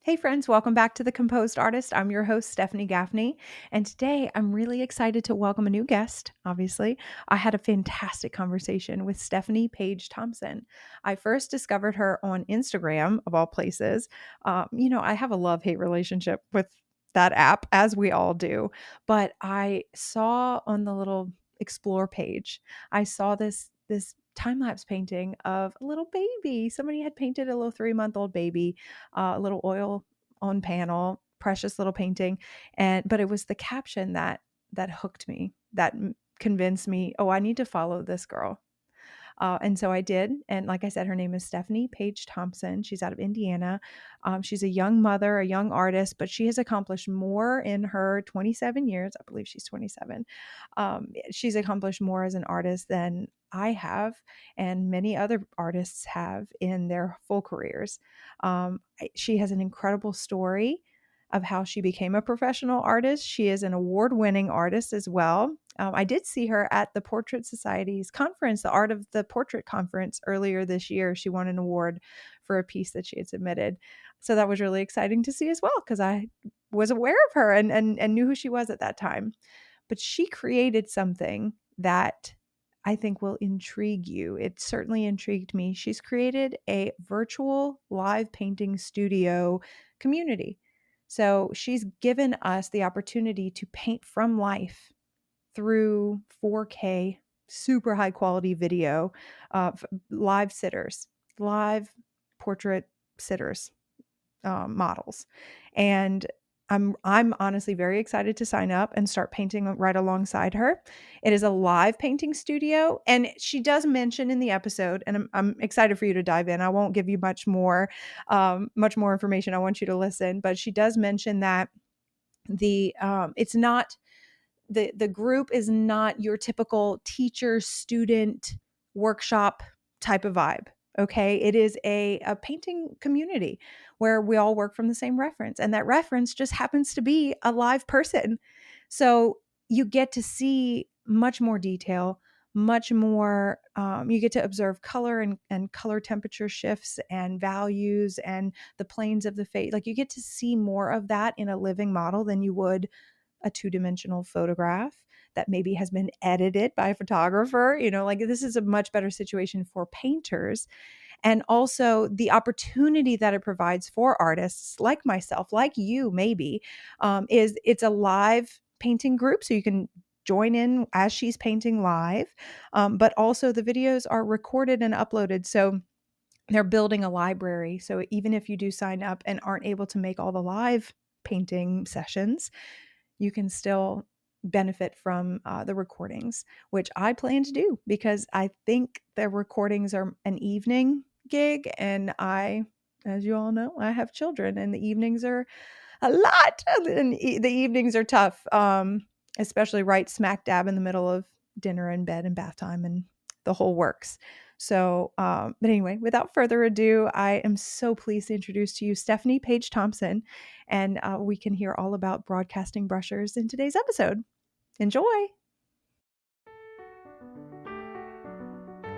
Hey friends, welcome back to The Composed Artist. I'm your host, Stephanie Gaffney, and today I'm really excited to welcome a new guest, obviously. I had a fantastic conversation with Stephanie Paige Thomson. I first discovered her on Instagram, of all places. I have a love-hate relationship with that app, as we all do, but I saw on the little explore page, I saw this time-lapse painting of a little baby. Somebody had painted a little 3-month-old baby, a little oil on panel, precious little painting. But it was the caption that hooked me, that convinced me, oh, I need to follow this girl. And so I did. And like I said, her name is Stephanie Paige Thomson. She's out of Indiana. She's a young mother, a young artist, but she has accomplished more in her 27 years. I believe she's 27. She's accomplished more as an artist than I have, and many other artists have in their full careers. She has an incredible story of how she became a professional artist. She is an award-winning artist as well. I did see her at the Portrait Society's conference, the Art of the Portrait conference earlier this year. She won an award for a piece that she had submitted. So that was really exciting to see as well, because I was aware of her and knew who she was at that time. But she created something that I think will intrigue you. It certainly intrigued me. She's created a virtual live painting studio community. So she's given us the opportunity to paint from life through 4K, super high quality video of live sitters, live portrait sitters, models. And I'm honestly very excited to sign up and start painting right alongside her. It is a live painting studio, and she does mention in the episode, and I'm excited for you to dive in. I won't give you much more information. I want you to listen, but she does mention that it's not the group is not your typical teacher student workshop type of vibe. Okay. It is a painting community where we all work from the same reference. And that reference just happens to be a live person. So you get to see much more detail, much more. You get to observe color and color temperature shifts and values and the planes of the face. Like you get to see more of that in a living model than you would a two-dimensional photograph that maybe has been edited by a photographer. Like this is a much better situation for painters. And also the opportunity that it provides for artists like myself, like you maybe, is it's a live painting group. So you can join in as she's painting live. But also the videos are recorded and uploaded. So they're building a library. So even if you do sign up and aren't able to make all the live painting sessions, you can still benefit from the recordings, which I plan to do because I think the recordings are an evening gig. And as you all know, I have children and the evenings are a lot. And the evenings are tough, especially right smack dab in the middle of dinner and bed and bath time and the whole works. So, but anyway, without further ado, I am so pleased to introduce to you Stephanie Paige Thomson, and we can hear all about broadcasting brushers in today's episode. Enjoy!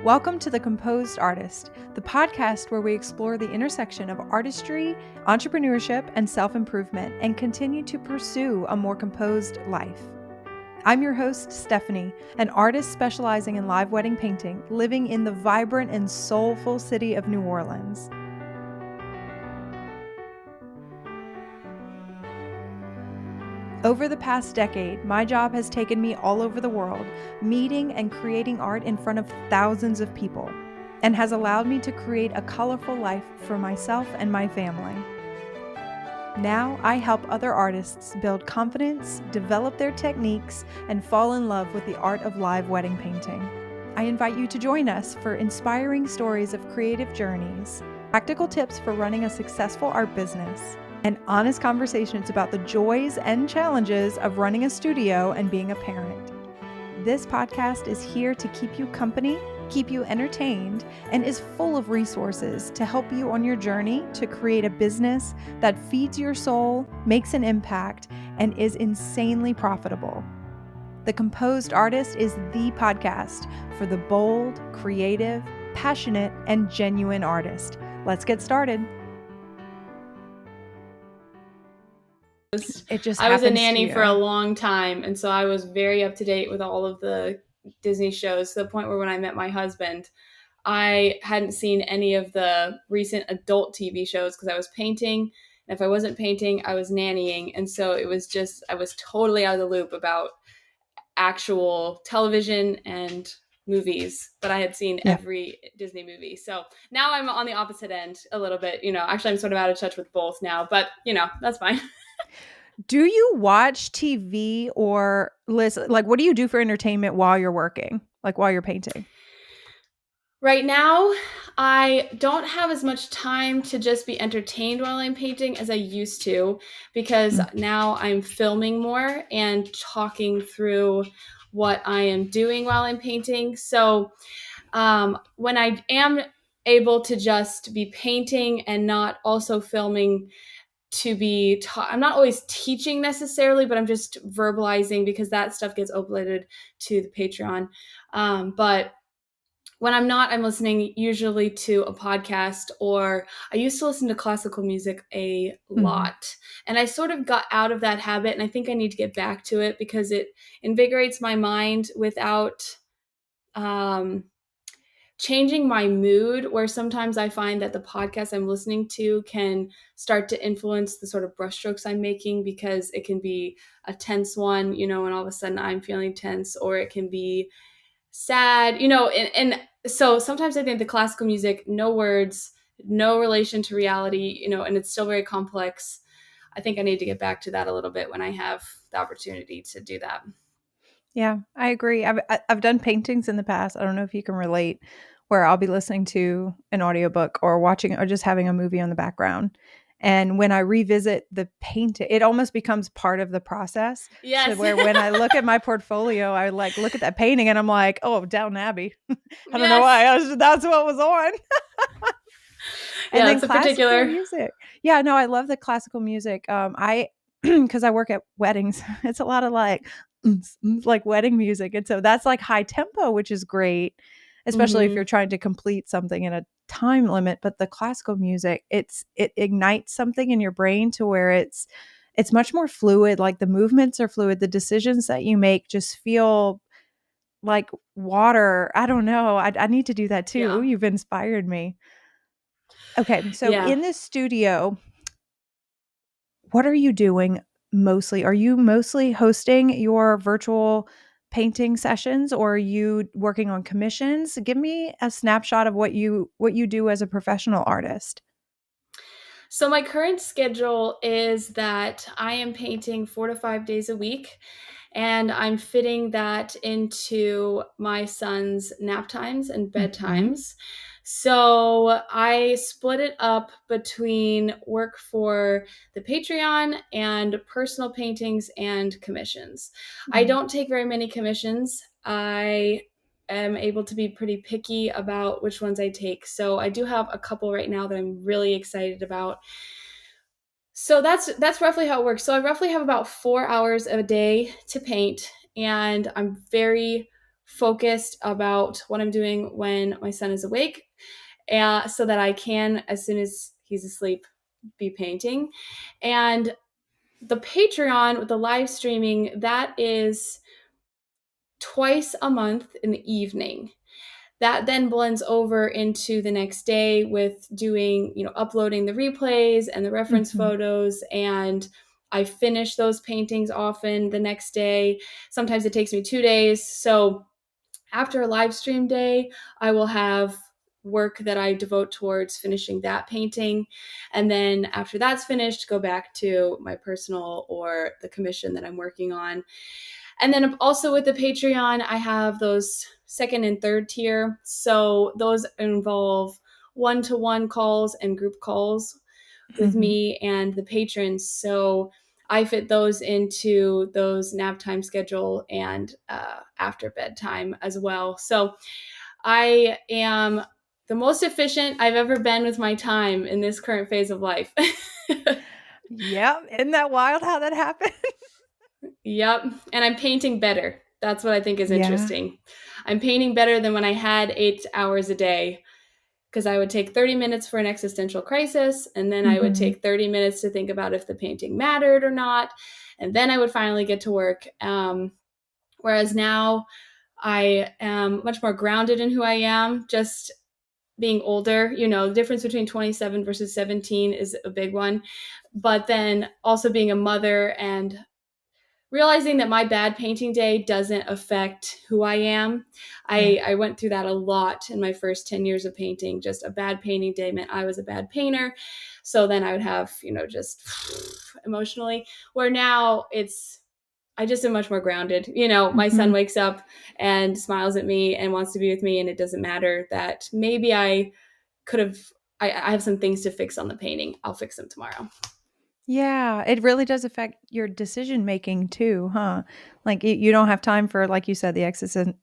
Welcome to The Composed Artist, the podcast where we explore the intersection of artistry, entrepreneurship, and self-improvement and continue to pursue a more composed life. I'm your host, Stephanie, an artist specializing in live wedding painting, living in the vibrant and soulful city of New Orleans. Over the past decade, my job has taken me all over the world, meeting and creating art in front of thousands of people, and has allowed me to create a colorful life for myself and my family. Now, I help other artists build confidence, develop their techniques, and fall in love with the art of live wedding painting. I invite you to join us for inspiring stories of creative journeys, practical tips for running a successful art business, and honest conversations about the joys and challenges of running a studio and being a parent. This podcast is here to keep you company, keep you entertained, and is full of resources to help you on your journey to create a business that feeds your soul, makes an impact, and is insanely profitable. The Composed Artist is the podcast for the bold, creative, passionate, and genuine artist. Let's get started. It just I was a happens to nanny for a you. long time, and so I was very up to date with all of the Disney shows to the point where when I met my husband, I hadn't seen any of the recent adult TV shows because I was painting. And if I wasn't painting, I was nannying. And so it was just, I was totally out of the loop about actual television and movies, but I had seen Yeah. every Disney movie. So now I'm on the opposite end a little bit. Actually, I'm sort of out of touch with both now, but that's fine. Do you watch TV or listen? Like, what do you do for entertainment while you're working? Like while you're painting? Right now, I don't have as much time to just be entertained while I'm painting as I used to because Mm. now I'm filming more and talking through what I am doing while I'm painting. So when I am able to just be painting and not also filming to be I'm not always teaching necessarily, but I'm just verbalizing because that stuff gets uploaded to the Patreon. But when I'm not, I'm listening usually to a podcast, or I used to listen to classical music a Mhm. lot. And I sort of got out of that habit, and I think I need to get back to it because it invigorates my mind without um, changing my mood, where sometimes I find that the podcast I'm listening to can start to influence the sort of brushstrokes I'm making because it can be a tense one, and all of a sudden I'm feeling tense, or it can be sad, and so sometimes I think the classical music, no words, no relation to reality, and it's still very complex. I think I need to get back to that a little bit when I have the opportunity to do that. Yeah, I agree. I've done paintings in the past. I don't know if you can relate, where I'll be listening to an audiobook or watching or just having a movie on the background. And when I revisit the painting, it almost becomes part of the process. So Yes. where when I look at my portfolio, I like look at that painting and I'm like, oh, Downton Abbey. I don't know Yes. why. That's what was on. And Yeah, then it's a classical particular. music. Yeah, no, I love the classical music. I because I work at weddings, it's a lot of like like wedding music. And so that's like high tempo, which is great, especially if you're Mm-hmm. trying to complete something in a time limit. But the classical music, it ignites something in your brain to where it's much more fluid. Like the movements are fluid. The decisions that you make just feel like water. I don't know. I need to do that too. Ooh, Yeah. you've inspired me. Okay, so Yeah. in this studio, what are you doing mostly? Are you mostly hosting your virtual painting sessions, or are you working on commissions? Give me a snapshot of what you do as a professional artist. So my current schedule is that I am painting 4 to 5 days a week, and I'm fitting that into my son's nap times and Mhm. bedtimes. So I split it up between work for the Patreon and personal paintings and commissions. I Mhm. don't take very many commissions. I am able to be pretty picky about which ones I take. So I do have a couple right now that I'm really excited about. So that's roughly how it works. So I roughly have about 4 hours a day to paint, and I'm very focused about what I'm doing when my son is awake, so that I can, as soon as he's asleep, be painting. And the Patreon with the live streaming, that is twice a month in the evening. That then blends over into the next day with doing, uploading the replays and the reference Mhm. photos. And I finish those paintings often the next day. Sometimes it takes me 2 days. So after a live stream day, I will have work that I devote towards finishing that painting. And then after that's finished, go back to my personal or the commission that I'm working on. And then also with the Patreon, I have those second and third tier. So those involve one-to-one calls and group calls with Mhm. me and the patrons. So I fit those into those nap time schedule and after bedtime as well. So I am the most efficient I've ever been with my time in this current phase of life. Yep, isn't that wild how that happened? Yep. And I'm painting better. That's what I think is Yeah. interesting. I'm painting better than when I had 8 hours a day because I would take 30 minutes for an existential crisis, and then I would Mhm. take 30 minutes to think about if the painting mattered or not, and then I would finally get to work. Whereas now I am much more grounded in who I am, just being older. The difference between 27 versus 17 is a big one. But then also being a mother and realizing that my bad painting day doesn't affect who I am. Yeah. I went through that a lot in my first 10 years of painting. Just a bad painting day meant I was a bad painter. So then I would have, just emotionally, where now I just am much more grounded. My son Mhm. wakes up and smiles at me and wants to be with me, and it doesn't matter that maybe I could have, I have some things to fix on the painting. I'll fix them tomorrow. Yeah, it really does affect your decision making too, huh? Like you don't have time for, like you said, the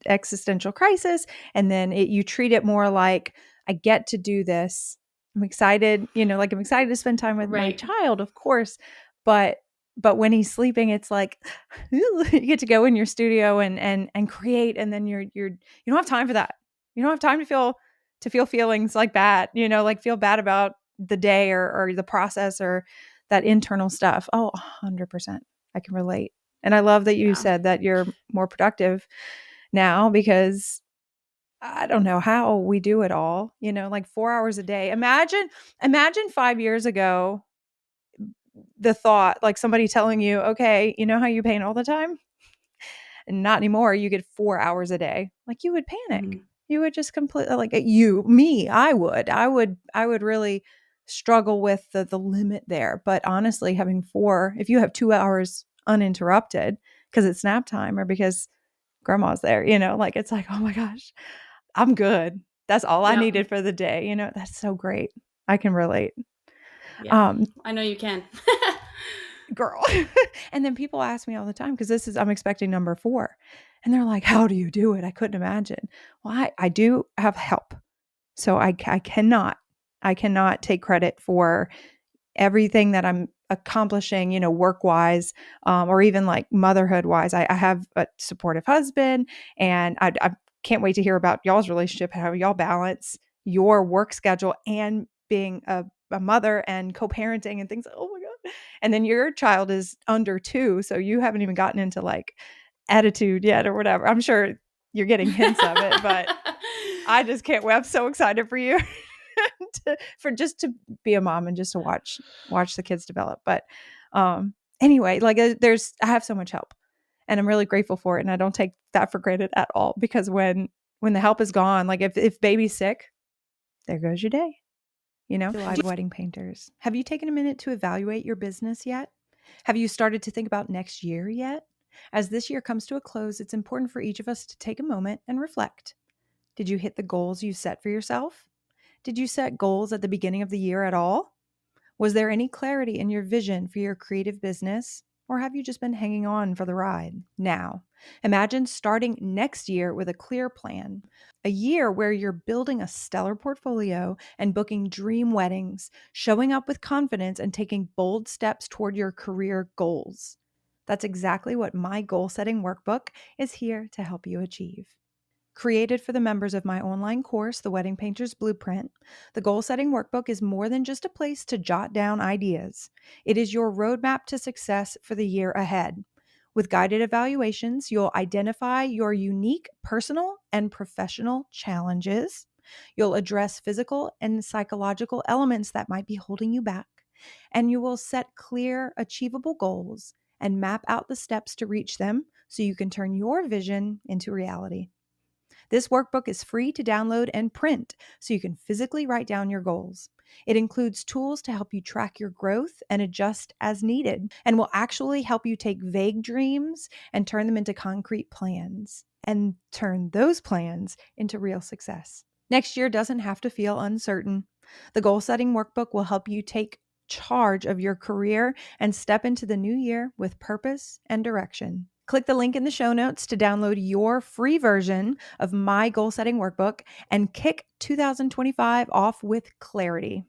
existential crisis, and then you treat it more like I get to do this. I'm excited, like I'm excited to spend time with my Right. child, of course, but when he's sleeping, it's like you get to go in your studio and create, and then you don't have time for that. You don't have time to feel feelings like bad, like feel bad about the day or the process or that internal stuff. Oh, 100%. I can relate. And I love that you Yeah. said that you're more productive now because I don't know how we do it all, like 4 hours a day. Imagine 5 years ago the thought like somebody telling you, "Okay, you know how you paint all the time? And not anymore. You get 4 hours a day." Like you would panic. Mhm. You would just completely like I would really struggle with the limit there. But honestly, having 4, if you have 2 hours uninterrupted because it's nap time or because grandma's there, like it's like, "Oh my gosh, I'm good. That's all I Yep. needed for the day." That's so great. I can relate. Yeah. Um, I know you can. Girl. And then people ask me all the time because I'm expecting number 4. And they're like, "How do you do it? I couldn't imagine." Well, I do have help. So I cannot take credit for everything that I'm accomplishing, work wise, or even like motherhood wise. I have a supportive husband, and I can't wait to hear about y'all's relationship, how y'all balance your work schedule and being a mother and co-parenting and things. Oh my God. And then your child is under 2. So you haven't even gotten into like attitude yet or whatever. I'm sure you're getting hints of it, but I just can't wait. I'm so excited for you for just to be a mom and just to watch the kids develop. But anyway, like I have so much help, and I'm really grateful for it, and I don't take that for granted at all because when the help is gone, like if baby's sick, there goes your day. Live wedding painters. Have you taken a minute to evaluate your business yet? Have you started to think about next year yet? As this year comes to a close, it's important for each of us to take a moment and reflect. Did you hit the goals you set for yourself? Did you set goals at the beginning of the year at all? Was there any clarity in your vision for your creative business? Or have you just been hanging on for the ride? Now, imagine starting next year with a clear plan, a year where you're building a stellar portfolio and booking dream weddings, showing up with confidence, and taking bold steps toward your career goals. That's exactly what my goal setting workbook is here to help you achieve. Created for the members of my online course, The Wedding Painter's Blueprint, the goal setting workbook is more than just a place to jot down ideas. It is your roadmap to success for the year ahead. With guided evaluations, you'll identify your unique personal and professional challenges. You'll address physical and psychological elements that might be holding you back. And you will set clear, achievable goals and map out the steps to reach them so you can turn your vision into reality. This workbook is free to download and print so you can physically write down your goals. It includes tools to help you track your growth and adjust as needed, and will actually help you take vague dreams and turn them into concrete plans, and turn those plans into real success. Next year doesn't have to feel uncertain. The goal setting workbook will help you take charge of your career and step into the new year with purpose and direction. Click the link in the show notes to download your free version of my goal setting workbook and kick 2025 off with clarity.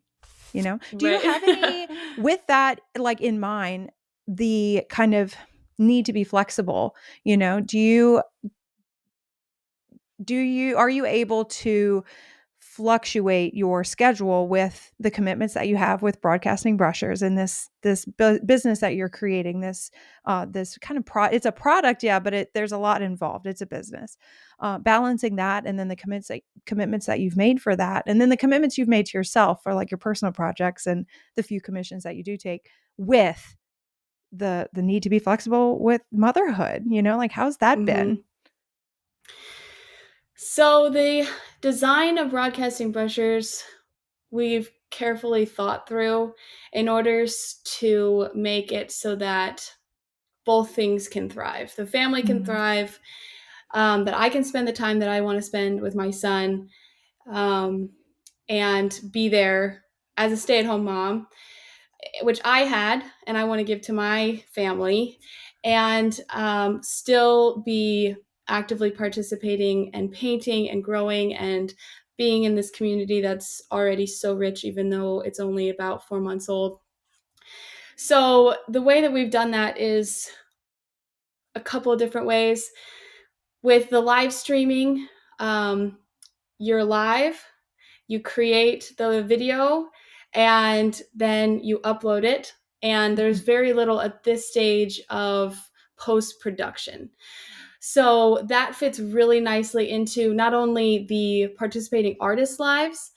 Do you Right. have any, with that like in mind, the kind of need to be flexible? Do you are you able to fluctuate your schedule with the commitments that you have with broadcasting brushers and this business that you're creating, this kind of it's a product, yeah, but there's a lot involved. It's a business. Balancing that, and then the commitments that you've made for that, and then the commitments you've made to yourself for like your personal projects and the few commissions that you do take, with the need to be flexible with motherhood. Like, how's that Mm-hmm. been? So the design of broadcasting brushers, we've carefully thought through in order to make it so that both things can thrive. The family can Mm. thrive, that I can spend the time that I want to spend with my son, um, and be there as a stay-at-home mom, which I had and I want to give to my family, and still be actively participating and painting and growing and being in this community that's already so rich, even though it's only about 4 months old. So the way that we've done that is a couple of different ways. With the live streaming, you're live, you create the video, and then you upload it. And there's very little at this stage of post production. So that fits really nicely into not only the participating artists' lives,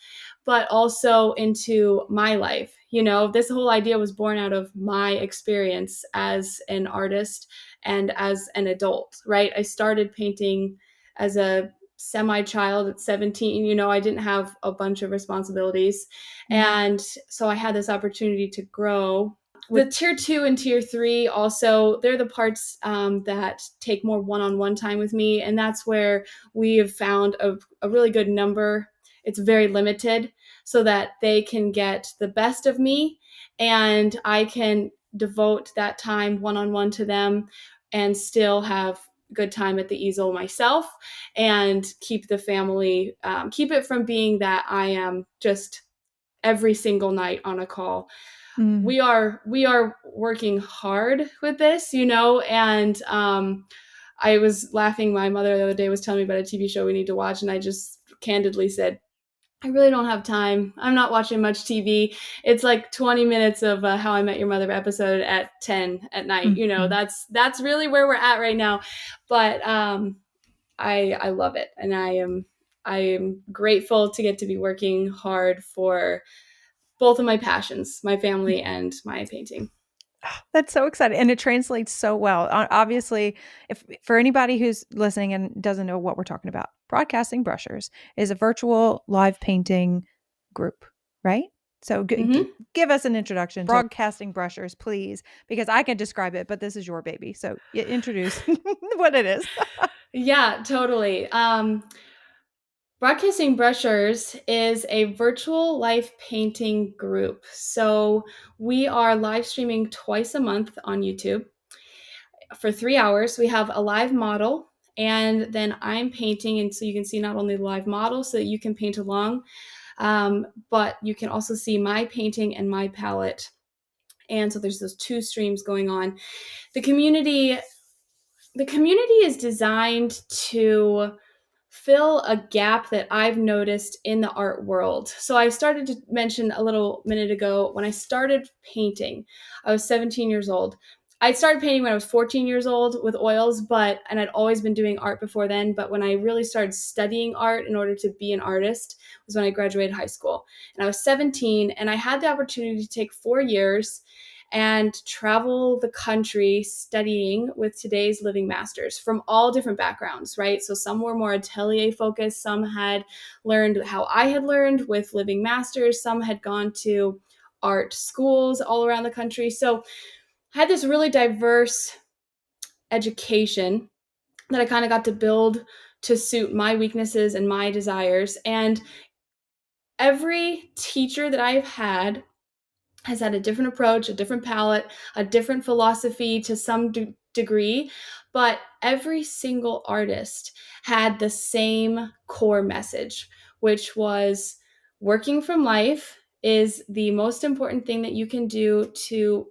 but also into my life. This whole idea was born out of my experience as an artist and as an adult, right? I started painting as a semi-child at 17. I didn't have a bunch of responsibilities. Mm. And so I had this opportunity to grow. The tier 2 and tier 3 also, they're the parts that take more one-on-one time with me, and that's where we have found a really good number. It's very limited, so that they can get the best of me, and I can devote that time one-on-one to them and still have good time at the easel myself, and keep the family, keep it from being that I am just every single night on a call. Mm. We are working hard with this, and I was laughing. My mother the other day was telling me about a TV show we need to watch, and I just candidly said, I really don't have time. I'm not watching much TV. It's like 20 minutes of How I Met Your Mother episode at 10 at night. Mhm. That's really where we're at right now. But I love it, and I am grateful to get to be working hard for both of my passions, my family and my painting. That's so exciting, and it translates so well. Obviously, if for anybody who's listening and doesn't know what we're talking about, Broadcasting Brushers is a virtual live painting group, right? So Mm-hmm. give us an introduction to Broadcasting Brushers, please, because I can describe it, but this is your baby. So introduce what it is. Yeah, totally. Broadcasting Brushers is a virtual life painting group. So we are live streaming twice a month on YouTube for 3 hours. We have a live model, and then I'm painting. And so you can see not only the live model so that you can paint along, but you can also see my painting and my palette. And so there's those two streams going on. The community the community is designed to fill a gap that I've noticed in the art world. So I started to mention a little minute ago, when I started painting, I was 17 years old. I started painting when I was 14 years old with oils, and I'd always been doing art before then. But when I really started studying art in order to be an artist was when I graduated high school. And I was 17, and I had the opportunity to take 4 years and travel the country studying with today's living masters from all different backgrounds, right? So some were more atelier focused, some had learned how I had learned with living masters, some had gone to art schools all around the country. So I had this really diverse education that I kind of got to build to suit my weaknesses and my desires. And every teacher that I've had has had a different approach, a different palette, a different philosophy to some degree, but every single artist had the same core message, which was working from life is the most important thing that you can do to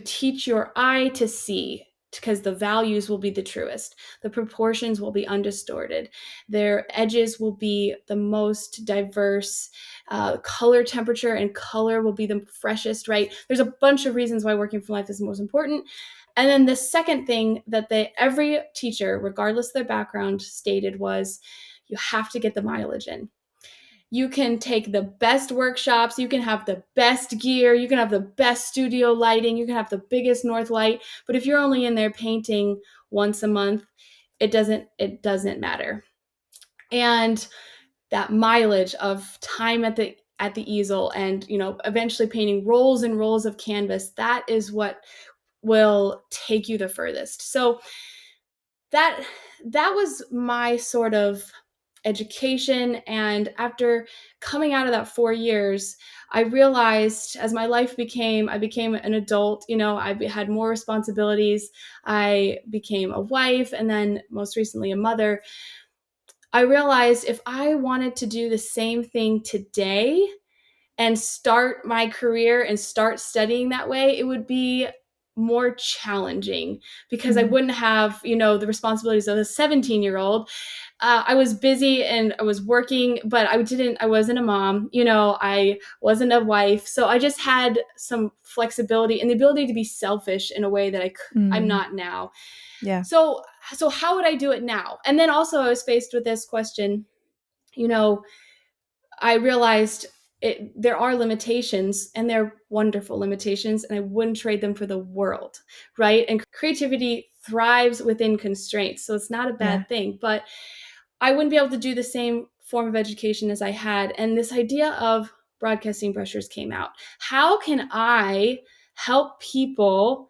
teach your eye to see, because the values will be the truest. The proportions will be undistorted. Their edges will be the most diverse. Color, temperature, and color will be the freshest, right? There's a bunch of reasons why working from life is the most important. And then the second thing that every teacher, regardless of their background, stated was you have to get the mileage in. You can take the best workshops, you can have the best gear, you can have the best studio lighting, you can have the biggest north light, but if you're only in there painting once a month, it doesn't matter. And that mileage of time at the easel, and eventually painting rolls and rolls of canvas, that is what will take you the furthest. So that was my sort of education. And after coming out of that 4 years, I realized as my life I became an adult, I had more responsibilities. I became a wife, and then most recently a mother. I realized if I wanted to do the same thing today and start my career and start studying that way, it would be more challenging because I Mhm. wouldn't have, the responsibilities of a 17-year-old. I was busy and I was working, but I wasn't a mom, I wasn't a wife. So I just had some flexibility and the ability to be selfish in a way that I'm Mm. not now. Yeah. So, how would I do it now? And then also I was faced with this question, you know, I realized there are limitations, and they're wonderful limitations, and I wouldn't trade them for the world, right? And creativity thrives within constraints, so it's not a Yeah. bad thing, but I wouldn't be able to do the same form of education as I had. And this idea of broadcasting brushers came out. How can I help people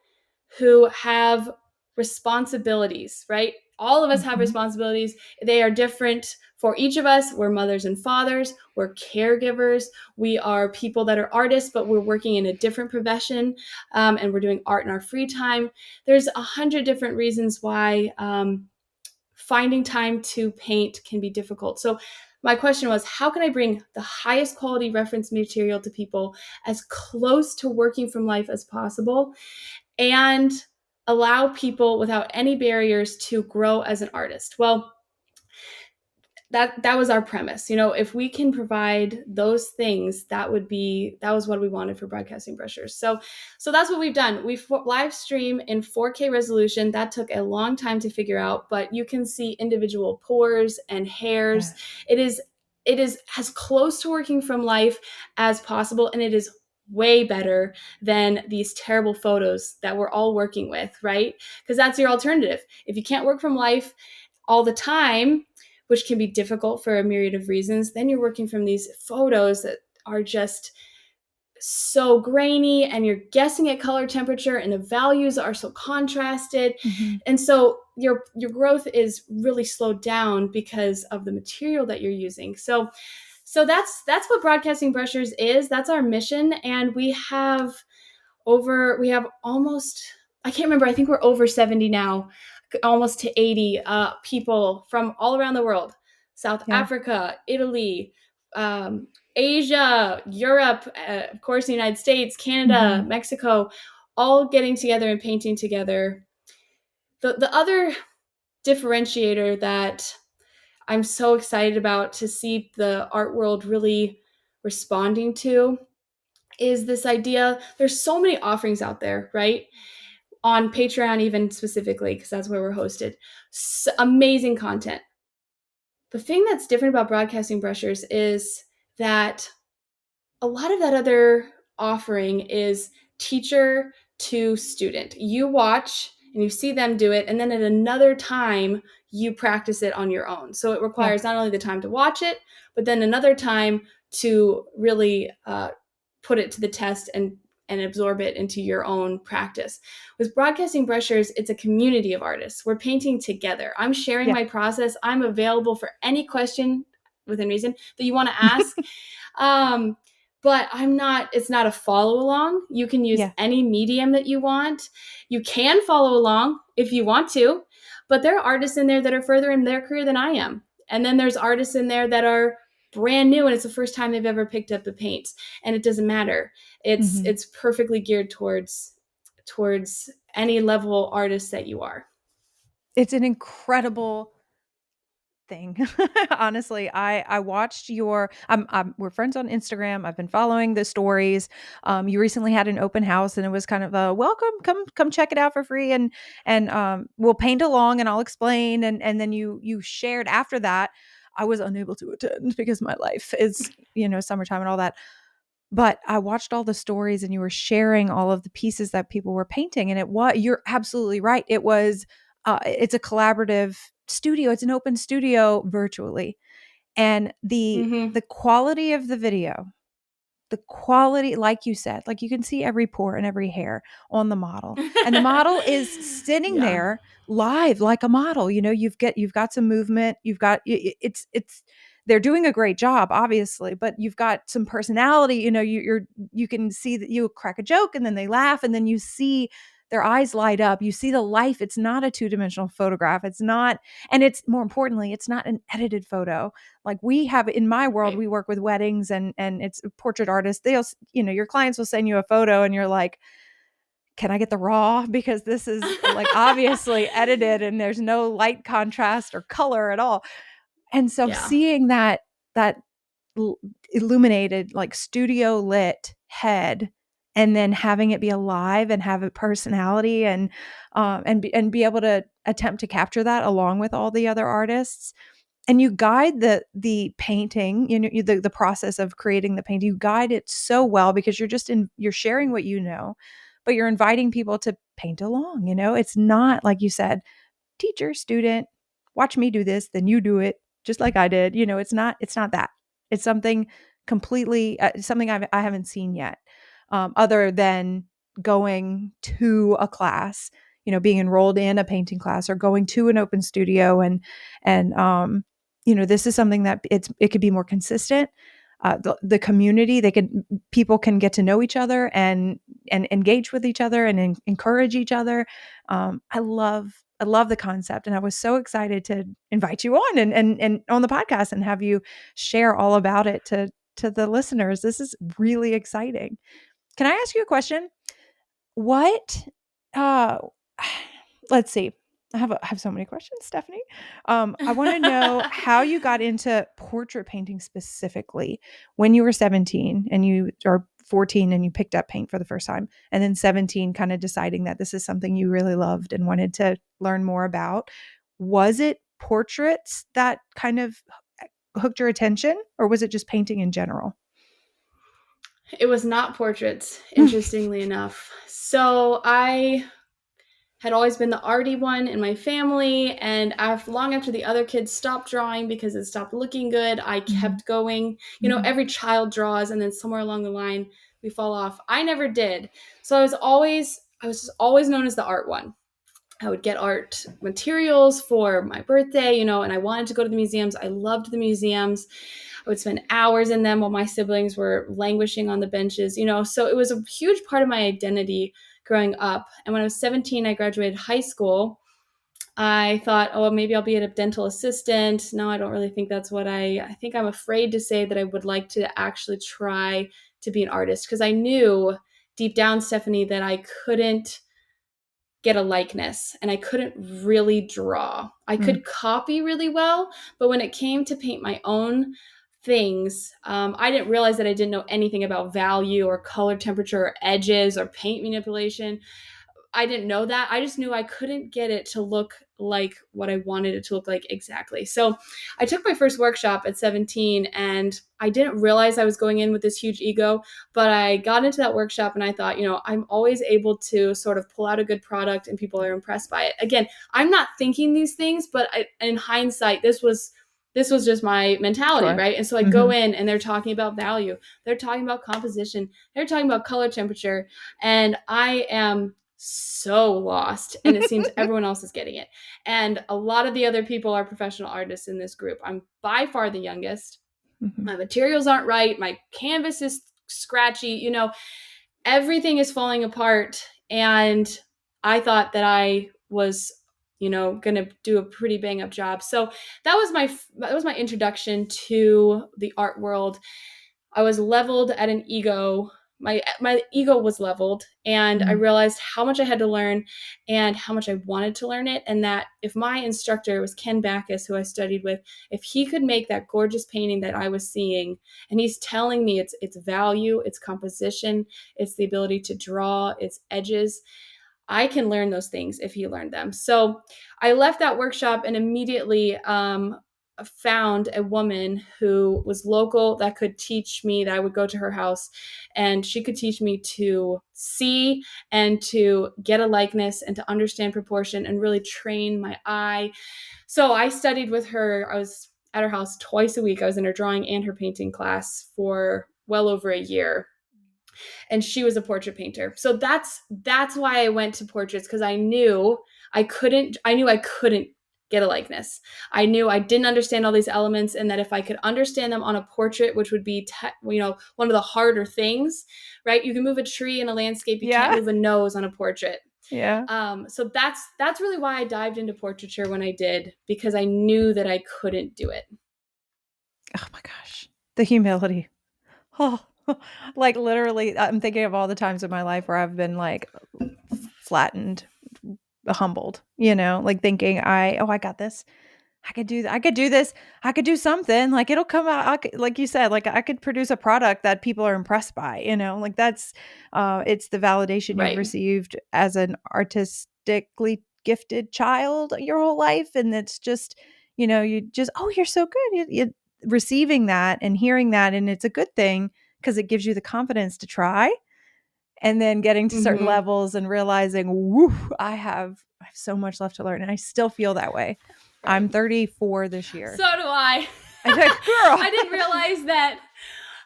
who have responsibilities, right? All of us have Mhm. responsibilities. They are different for each of us. We're mothers and fathers, we're caregivers, we are people that are artists, but we're working in a different profession, and we're doing art in our free time. There's 100 different reasons why finding time to paint can be difficult. So my question was, how can I bring the highest quality reference material to people as close to working from life as possible and allow people without any barriers to grow as an artist? Well, that was our premise. If we can provide those things, that was what we wanted for broadcasting brushers. So that's what we've done. We live stream in 4K resolution. That took a long time to figure out, but you can see individual pores and hairs. Yes. It is as close to working from life as possible, and it is way better than these terrible photos that we're all working with, right? Because that's your alternative. If you can't work from life all the time, which can be difficult for a myriad of reasons, then you're working from these photos that are just so grainy, and you're guessing at color, temperature, and the values are so contrasted. Mhm. And so your growth is really slowed down because of the material that you're using. So that's what broadcasting brushers is. That's our mission. And we have almost, I can't remember, I think we're over 70 now, almost to 80 people from all around the world: South Yeah. Africa, Italy, um, Asia, Europe, of course, the United States, Canada, Mhm. Mexico, all getting together and painting together. The other differentiator that I'm so excited about to see the art world really responding to is this idea. There's so many offerings out there, right? On Patreon, even specifically, because that's where we're hosted. Amazing content. The thing that's different about broadcasting brushers is that a lot of that other offering is teacher to student. You watch and you see them do it, and then at another time, you practice it on your own. So it Yeah. requires not only the time to watch it, but then another time to really put it to the test and absorb it into your own practice. With broadcasting brushers, it's a community of artists. We're painting together. I'm sharing Yeah. my process. I'm available for any question within reason that you want to ask. Um, but it's not a follow along. You can use Yeah. any medium that you want. You can follow along if you want to, but there are artists in there that are further in their career than I am. And then there's artists in there that are brand new and it's the first time they've ever picked up the paint, and it doesn't matter. It's Mhm. it's perfectly geared towards towards any level artist that you are. It's an incredible thing. Honestly, I watched your we're friends on Instagram. I've been following the stories. You recently had an open house and it was kind of a welcome, come check it out for free and we'll paint along and I'll explain and then you shared after that. I was unable to attend because my life is, summertime and all that. But I watched all the stories and you were sharing all of the pieces that people were painting. And you're absolutely right. It's a collaborative studio. It's an open studio virtually. And Mm-hmm. the quality of the quality, like you said, like you can see every pore and every hair on the model. And the model is sitting Yeah. there live like a model. You've got some movement, it's they're doing a great job, obviously, but you've got some personality. You can see that you crack a joke and then they laugh, and then you see their eyes light up. You see the life. It's not a two-dimensional photograph. It's not, and it's more importantly, it's not an edited photo like we have in my world. Right. We work with weddings and it's portrait artists. Your clients will send you a photo and you're like, can I get the raw? Because this is like obviously edited and there's no light contrast or color at all. And so Yeah. seeing that illuminated, like studio lit head, and then having it be alive and have a personality and be able to attempt to capture that along with all the other artists, and you guide the painting, the process of creating the painting. You guide it so well because you're sharing what but you're inviting people to paint along. It's not like you said, teacher, student, watch me do this, then you do it just like I did. It's not that. It's something completely something I haven't seen yet, other than going to a class, being enrolled in a painting class or going to an open studio and this is something that it could be more consistent. The community, people can get to know each other and engage with each other and encourage each other. I love the concept, and I was so excited to invite you on and on the podcast and have you share all about it to the listeners. This is really exciting. Can I ask you a question? What uh let's see. I have so many questions, Stephanie. I want to know how you got into portrait painting specifically when you were 17 and you or 14 and you picked up paint for the first time, and then 17 kind of deciding that this is something you really loved and wanted to learn more about. Was it portraits that kind of hooked your attention, or was it just painting in general? It was not portraits, interestingly enough. So I had always been the arty one in my family, and long after the other kids stopped drawing because it stopped looking good, I Mhm. kept going. Mhm. Every child draws, and then somewhere along the line we fall off. I never did, so I was just always known as the art one. I would get art materials for my birthday, and I wanted to go to the museums. I loved the museums. I would spend hours in them while my siblings were languishing on the benches. So it was a huge part of my identity growing up. And when I was 17, I graduated high school. I thought, oh, maybe I'll be a dental assistant. No, I don't really think that's what I think I'm afraid to say that I would like to actually try to be an artist because I knew deep down, Stephanie, that I couldn't get a likeness and I couldn't really draw. I Mm. could copy really well, but when it came to paint my own things, I didn't realize that I didn't know anything about value or color temperature or edges or paint manipulation. I didn't know that. I just knew I couldn't get it to look like what I wanted it to look like exactly. So I took my first workshop at 17 and I didn't realize I was going in with this huge ego, but I got into that workshop and I thought, I'm always able to sort of pull out a good product and people are impressed by it. Again, I'm not thinking these things, but in hindsight, this was just my mentality, Sure. right? And so I go Mhm. in and they're talking about value. They're talking about composition. They're talking about color temperature. And I am so lost. And it seems everyone else is getting it. And a lot of the other people are professional artists in this group. I'm by far the youngest. Mhm. My materials aren't right. My canvas is scratchy. Everything is falling apart. And I thought that I was going to do a pretty bang up job. So that was my introduction to the art world. I was leveled at an ego my ego was leveled, and I Mm. realized how much I had to learn and how much I wanted to learn it. And that if my instructor was Ken Backus, who I studied with, if he could make that gorgeous painting that I was seeing, and he's telling me its value, its composition, it's the ability to draw, its edges, I can learn those things if he learned them. So I left that workshop and immediately found a woman who was local that could teach me, that I would go to her house and she could teach me to see and to get a likeness and to understand proportion and really train my eye. So I studied with her. I was at her house twice a week. I was in her drawing and her painting class for well over a year, and she was a portrait painter. So that's why I went to portraits, because I knew I couldn't get a likeness. I knew I didn't understand all these elements, and that if I could understand them on a portrait, which would be one of the harder things, right? You can move a tree in a landscape, you can't Yeah. move a nose on a portrait. Yeah. So that's really why I dived into portraiture when I did, because I knew that I couldn't do it. Oh my gosh. The humility. Oh, like literally, I'm thinking of all the times in my life where I've been like flattened, humbled, like thinking I got this. I could do this. I could do something, like it'll come out. Like you said, like I could produce a product that people are impressed by, like that's, it's the validation you've Right. received as an artistically gifted child your whole life. And it's just, you just, oh, you're so good. Receiving that and hearing that. And it's a good thing because it gives you the confidence to try, and then getting to certain Mm-hmm. levels and realizing, woo, I have so much left to learn. And I still feel that way. Right. I'm 34 this year. So do I. I said, girl. I didn't realize that.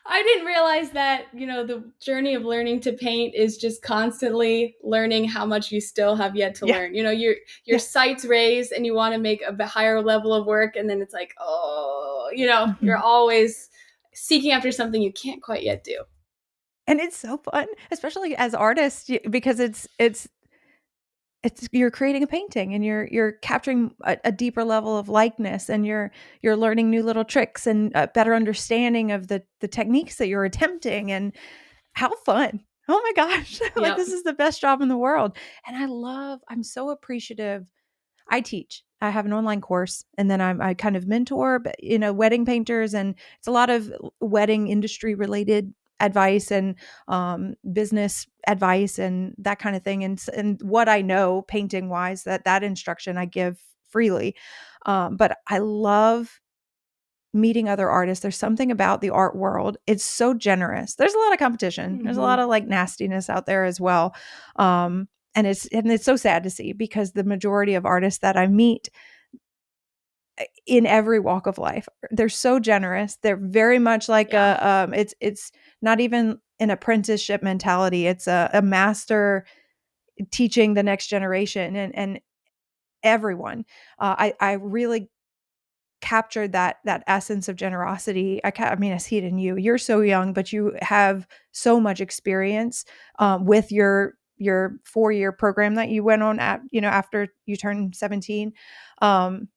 I didn't realize that, the journey of learning to paint is just constantly learning how much you still have yet to Yeah. learn. Your Yeah. sights raised and you want to make a higher level of work, and then it's like, oh, you're Mhm. always seeking after something you can't quite yet do. And it's so fun, especially as artists, because it's you're creating a painting and you're capturing a deeper level of likeness, and you're learning new little tricks and a better understanding of the techniques that you're attempting. And how fun. Oh my gosh. Like Yep. this is the best job in the world. And I'm so appreciative. I teach. I have an online course, and then I kind of mentor, but wedding painters, and it's a lot of wedding industry related advice and business advice and that kind of thing. And what I know painting wise, that instruction I give freely. But I love meeting other artists. There's something about the art world. It's so generous. There's a lot of competition. There's a lot Mm-hmm. of like nastiness out there as well. And it's so sad to see, because the majority of artists that I meet in every walk of life, they're so generous. They're very much like Yeah. it's not even an apprenticeship mentality. It's a master teaching the next generation, and everyone. I really captured that essence of generosity. I mean, I see it in you. You're so young, but you have so much experience with your 4-year program that you went on after you turned 17. Um,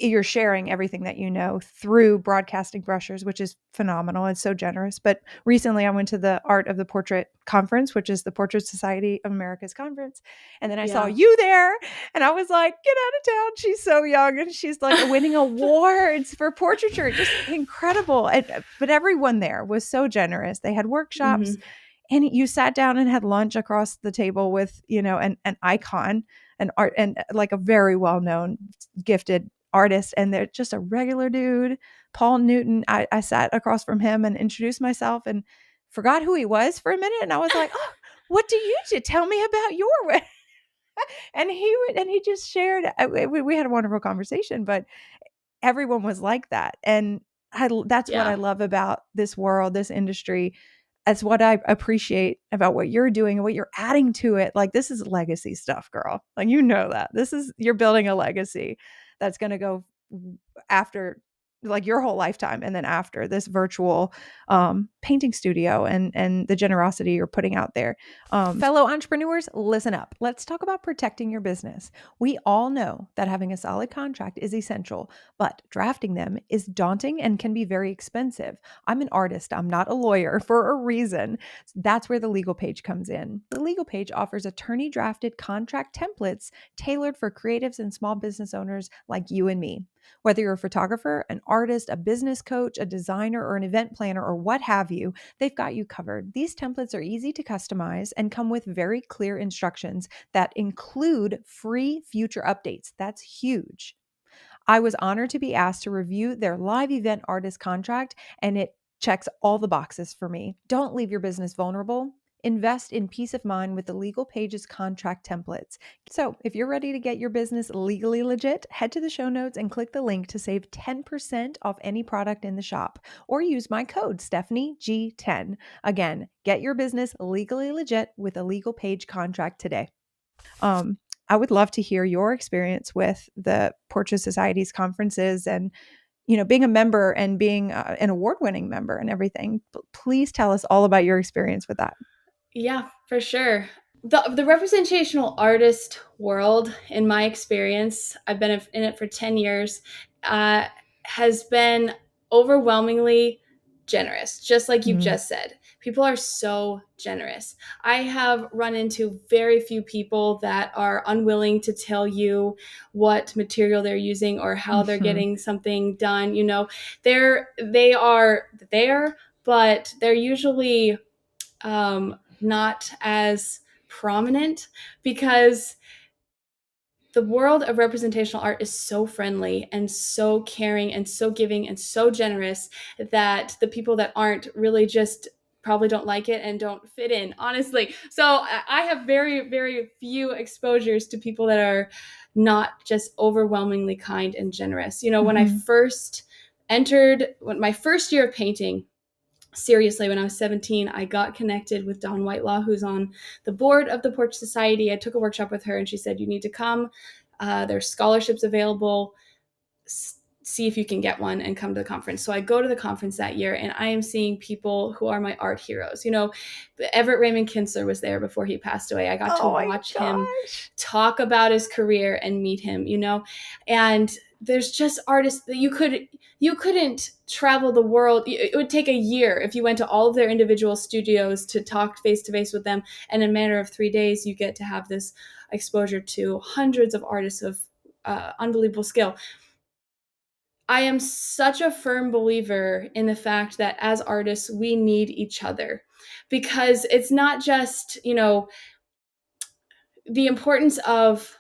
you're sharing everything that you know through broadcasting brushers, which is phenomenal. It's so generous. But recently I went to the Art of the Portrait conference, which is the Portrait Society of America's conference. And then I saw Yeah. you there, and I was like, get out of town. She's so young, and she's like winning awards for portraiture. Just incredible. But everyone there was so generous. They had workshops, Mm-hmm. and you sat down and had lunch across the table with, an icon, an art, and like a very well-known gifted artist, and they're just a regular dude, Paul Newton. I sat across from him and introduced myself and forgot who he was for a minute, and I was like, "Oh, what do you do? Tell me about your way." And he just shared. We had a wonderful conversation, but everyone was like that, and that's what I Yeah. love about this world, this industry. That's what I appreciate about what you're doing and what you're adding to it. Like, this is legacy stuff, girl. Like, that. You're building a legacy that's going to go after like your whole lifetime, and then after this virtual painting studio and the generosity you're putting out there. Fellow entrepreneurs, listen up. Let's talk about protecting your business. We all know that having a solid contract is essential, but drafting them is daunting and can be very expensive. I'm an artist, I'm not a lawyer for a reason. That's where the legal page comes in. The legal page offers attorney drafted contract templates tailored for creatives and small business owners like you and me. Whether you're a photographer, an artist, a business coach, a designer, or an event planner, or what have you, they've got you covered. These templates are easy to customize and come with very clear instructions that include free future updates. That's huge. I was honored to be asked to review their live event artist contract, and it checks all the boxes for me. Don't leave your business vulnerable. Invest in peace of mind with the Legal Pages contract templates. So, if you're ready to get your business legally legit, head to the show notes and click the link to save 10% off any product in the shop, or use my code StephanieG10. Again, get your business legally legit with a Legal Page contract today. Um, I would love to hear your experience with the Portrait Society's conferences and, being a member and being an award-winning member and everything. Please tell us all about your experience with that. Yeah, for sure. The representational artist world, in my experience, I've been in it for 10 years, uh, has been overwhelmingly generous, just like you've Mm. just said. People are so generous. I have run into very few people that are unwilling to tell you what material they're using or how they're Mhm. getting something done. They are there, but they're usually not as prominent because the world of representational art is so friendly and so caring and so giving and so generous that the people that aren't really just probably don't like it and don't fit in, honestly. So I have very, very few exposures to people that are not just overwhelmingly kind and generous. When I Mhm. first when my first year of painting, seriously, when I was 17, I got connected with Dawn Whitelaw, who's on the board of the Porch Society. I took a workshop with her, and she said, "You need to come. There's scholarships available. See if you can get one and come to the conference." So I go to the conference that year, and I am seeing people who are my art heroes. Everett Raymond Kinsler was there before he passed away. I got to Oh my watch him gosh. talk about his career and meet him. And there's just artists that you couldn't travel the world. It would take a year if you went to all of their individual studios to talk face to face with them, and in a matter of 3 days you get to have this exposure to hundreds of artists of unbelievable skill. I am such a firm believer in the fact that as artists we need each other, because it's not just the importance of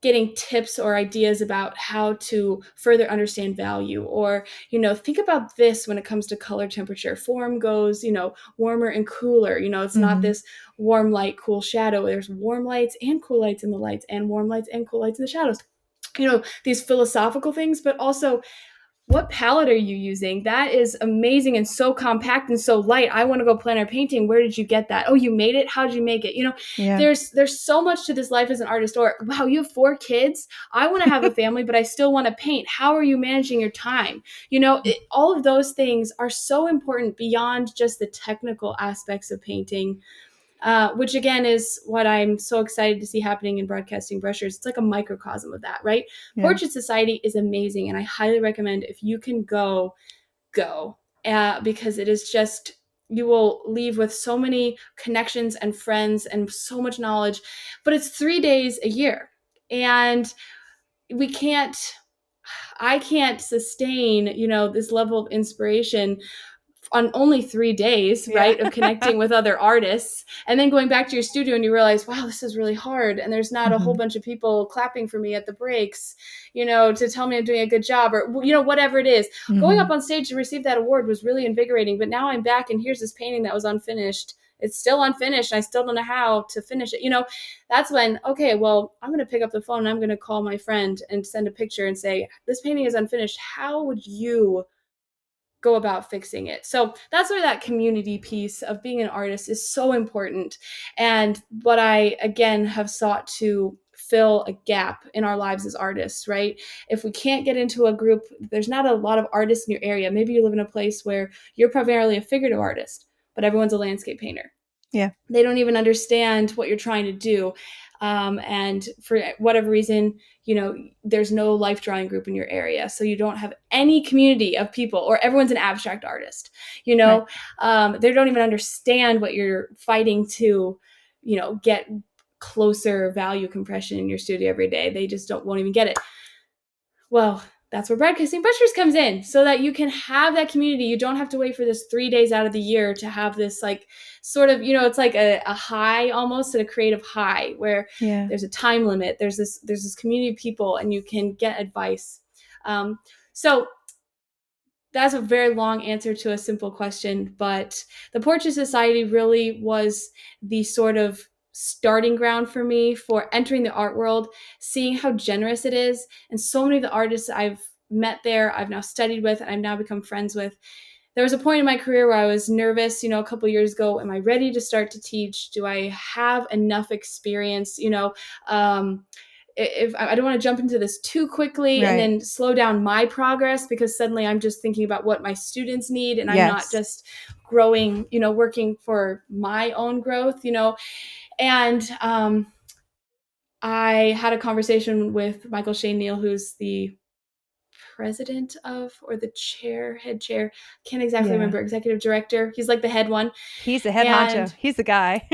getting tips or ideas about how to further understand value, or think about this when it comes to color temperature. Form goes warmer and cooler. It's not Mhm. this warm light cool shadow. There's warm lights and cool lights in the lights, and warm lights and cool lights in the shadows. These philosophical things, but also, what palette are you using? That is amazing and so compact and so light. I want to go plein air painting. Where did you get that? Oh, you made it? How did you make it? Yeah. There's so much to this life as an artist. Or, wow, you have 4 kids. I want to have a family, but I still want to paint. How are you managing your time? All of those things are so important beyond just the technical aspects of painting, which again is what I'm so excited to see happening in broadcasting brushers. It's like a microcosm of that, right? Yeah. Portrait Society is amazing, and I highly recommend, if you can go, because it is just, you will leave with so many connections and friends and so much knowledge. But it's 3 days a year, and we can't. I can't sustain, this level of inspiration on only 3 days, Yeah. right, of connecting with other artists, and then going back to your studio and you realize, wow, this is really hard, and there's not a whole Mhm. bunch of people clapping for me at the breaks, to tell me I'm doing a good job, or whatever it is. Going up Mhm. on stage to receive that award was really invigorating, but now I'm back and here's this painting that was unfinished. It's still unfinished, and I still don't know how to finish it. That's when, okay, well, I'm going to pick up the phone and I'm going to call my friend and send a picture and say, this painting is unfinished. How would you go about fixing it? So that's where that community piece of being an artist is so important. And what I, again, have sought to fill a gap in our lives as artists, right? If we can't get into a group, there's not a lot of artists in your area. Maybe you live in a place where you're primarily a figurative artist, but everyone's a landscape painter. Yeah. They don't even understand what you're trying to do. And for whatever reason, there's no life drawing group in your area. So you don't have any community of people, or everyone's an abstract artist, Right. they don't even understand what you're fighting to, get closer value compression in your studio every day. They just won't even get it. Well, that's where Broadcasting Butchers comes in, so that you can have that community. You don't have to wait for this 3 days out of the year to have this, like, sort of, it's like a high, almost a creative high, where Yeah. there's a time limit. There's this community of people, and you can get advice. So that's a very long answer to a simple question, but the Portrait Society really was the sort of starting ground for me for entering the art world, seeing how generous it is. And so many of the artists I've met there, I've now studied with, and I've now become friends with. There was a point in my career where I was nervous, a couple of years ago. Am I ready to start to teach? Do I have enough experience? If I don't want to jump into this too quickly and Right. then slow down my progress, because suddenly I'm just thinking about what my students need, and I'm not Yes. just growing, working for my own growth, and I had a conversation with Michael Shane Neal, who's the president of, or the head chair, can't exactly Yeah. remember, executive director. He's like the head one. He's the head honcho. And He's the guy.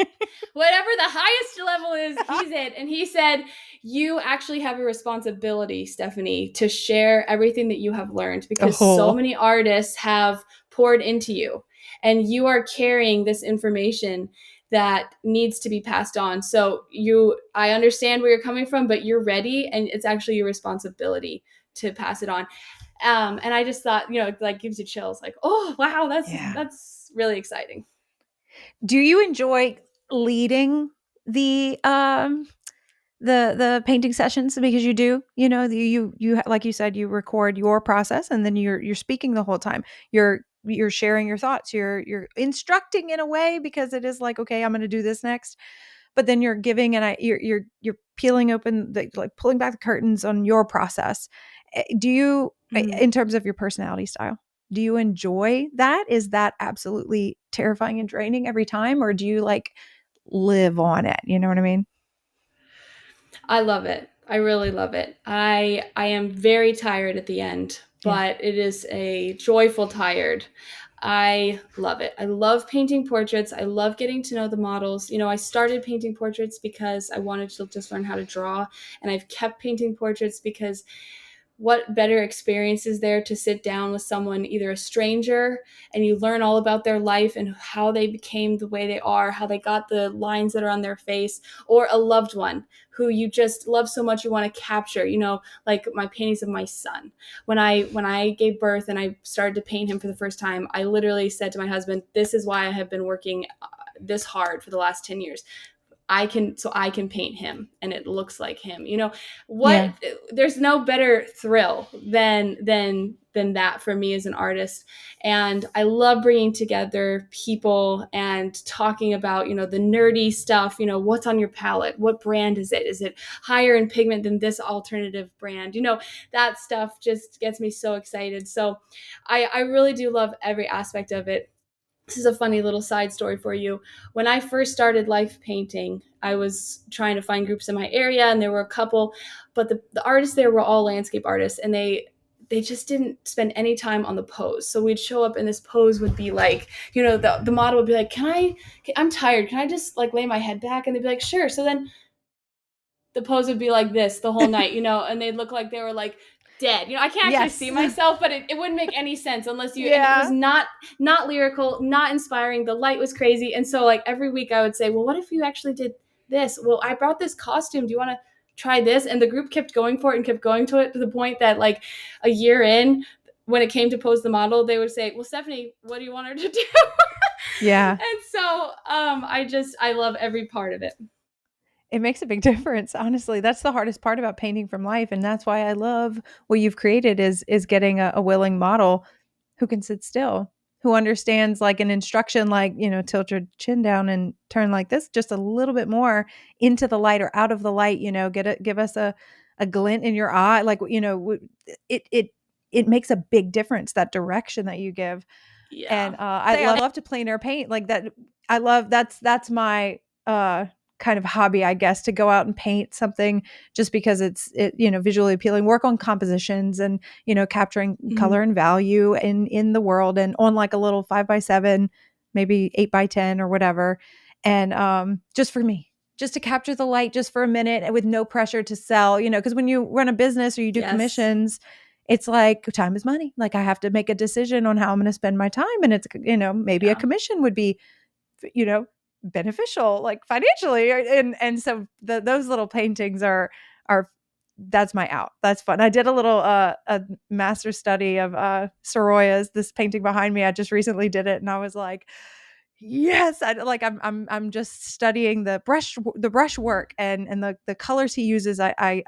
whatever the highest level is, he's it. And he said, you actually have a responsibility, Stephanie, to share everything that you have learned, because so Oh. many artists have poured into you, and you are carrying this information that needs to be passed on. So I understand where you're coming from, but you're ready, and it's actually your responsibility to pass it on. And I just thought, it like gives you chills, like, oh wow, Yeah. that's really exciting. Do you enjoy leading the the painting sessions? Because you do, like you said, you record your process, and then you're speaking the whole time. You're sharing your thoughts. You're instructing in a way, because it is like, okay, I'm going to do this next. But then you're giving, and you're peeling open the, like, pulling back the curtains on your process. Do you, Mhm. in terms of your personality style, do you enjoy that? Is that absolutely terrifying and draining every time, or do you like live on it? You know what I mean? I love it. I really love it. I am very tired at the end, Yeah. but it is a joyful tired. I love it. I love painting portraits. I love getting to know the models. I started painting portraits because I wanted to just learn how to draw, and I've kept painting portraits because what better experience is there to sit down with someone, either a stranger, and you learn all about their life and how they became the way they are, how they got the lines that are on their face, or a loved one who you just love so much you want to capture, like my paintings of my son. When I gave birth and I started to paint him for the first time, I literally said to my husband, this is why I have been working this hard for the last 10 years. I can paint him and it looks like him. Yeah. What There's no better thrill than that for me as an artist. And I love bringing together people and talking about, the nerdy stuff, what's on your palette, what brand is it higher in pigment than this alternative brand, that stuff just gets me so excited. So I really do love every aspect of it. This is a funny little side story for you. When I first started life painting, I was trying to find groups in my area, and there were a couple, but the artists there were all landscape artists, and they just didn't spend any time on the pose. So we'd show up and this pose would be like, the model would be like, I'm tired. Can I just like lay my head back? And they'd be like, sure. So then the pose would be like this the whole night, and they'd look like they were like dead. I can't actually Yes. see myself, but it wouldn't make any sense unless and it was Yeah. not lyrical, not inspiring. The light was crazy. And so like every week I would say, well, what if you actually did this? Well, I brought this costume. Do you want to try this? And the group kept going for it and kept going to it, to the point that like a year in, when it came to pose the model, they would say, well, Stephanie, what do you want her to do? Yeah. And so I love every part of it. It makes a big difference. Honestly, that's the hardest part about painting from life. And that's why I love what you've created, is getting a willing model who can sit still. who understands like an instruction, like, tilt your chin down and turn like this just a little bit more into the light or out of the light, give us a glint in your eye. Like, it makes a big difference, that direction that you give. Yeah. And I love to plein air paint like that. I love that's my kind of hobby, I guess, to go out and paint something just because visually appealing, work on compositions and, capturing Mhm. color and value in the world and on like a little 5x7, maybe 8x10 or whatever. And just for me, just to capture the light just for a minute and with no pressure to sell, because when you run a business or you do Yes. commissions, it's like time is money. Like I have to make a decision on how I'm going to spend my time. And it's, maybe a Yeah. commission would be, you know, beneficial, like financially. And so those little paintings are, that's my out. That's fun. I did a little, a master study of, Soroya's, this painting behind me. I just recently did it. And I was like, yes, I'm just studying the brush work and the colors he uses. I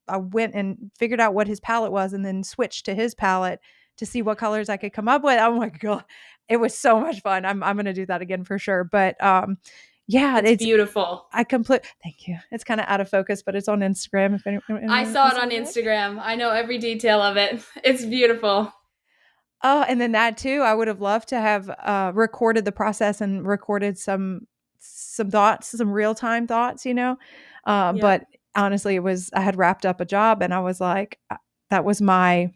went and figured out what his palette was and then switched to his palette to see what colors I could come up with. Oh my god, it was so much fun. I'm gonna do that again for sure. But yeah, It's it's beautiful. thank you. It's kind of out of focus, but it's on Instagram if I anyone saw can it on see it. Instagram. I know every detail of it. It's beautiful. Oh, and then that too, I would have loved to have recorded the process and recorded some thoughts, some real time thoughts, Yep. But honestly, I had wrapped up a job, and I was like, that was my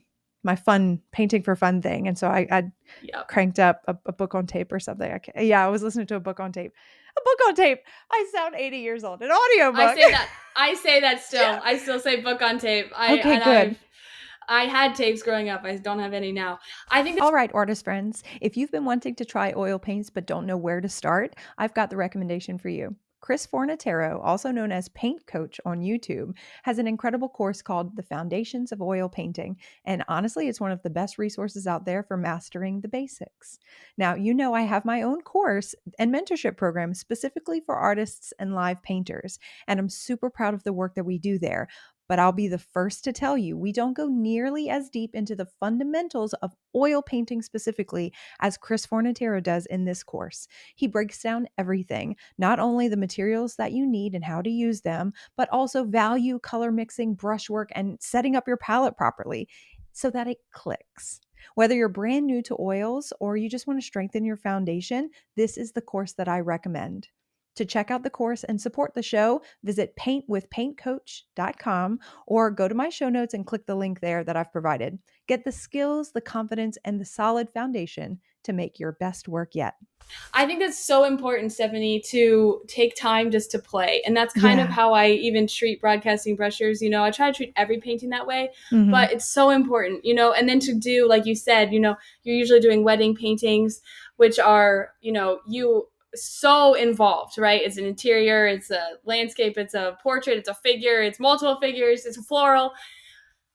fun painting for fun thing, and so I Yep. cranked up a book on tape or something. Yeah, I was listening to a book on tape. A book on tape. I sound 80 years old. An I audiobook. say that. I say that still. I still say book on tape. Okay, good. I had tapes growing up. I don't have any now. I think that's All right, artist friends, if you've been wanting to try oil paints but don't know where to start, I've got the recommendation for you. Chris Fornatero, also known as Paint Coach on YouTube, has an incredible course called The Foundations of Oil Painting. And honestly, it's one of the best resources out there for mastering the basics. Now, I have my own course and mentorship program specifically for artists and live painters. And I'm super proud of the work that we do there. But I'll be the first to tell you, we don't go nearly as deep into the fundamentals of oil painting specifically as Chris Fornatero does in this course. He breaks down everything, not only the materials that you need and how to use them, but also value, color mixing, brushwork, and setting up your palette properly so that it clicks. Whether you're brand new to oils or you just want to strengthen your foundation, this is the course that I recommend. To check out the course and support the show, visit paintwithpaintcoach.com or go to my show notes and click the link there that I've provided. Get the skills, the confidence, and the solid foundation to make your best work yet. I think that's so important, Stephanie, to take time just to play. And that's kind of Yeah. how I even treat broadcasting brushers. I try to treat every painting that way, Mm-hmm. but it's so important, and then to do, like you said, you're usually doing wedding paintings, which are, you so involved, right? It's an interior, it's a landscape, it's a portrait, it's a figure, it's multiple figures, it's a floral.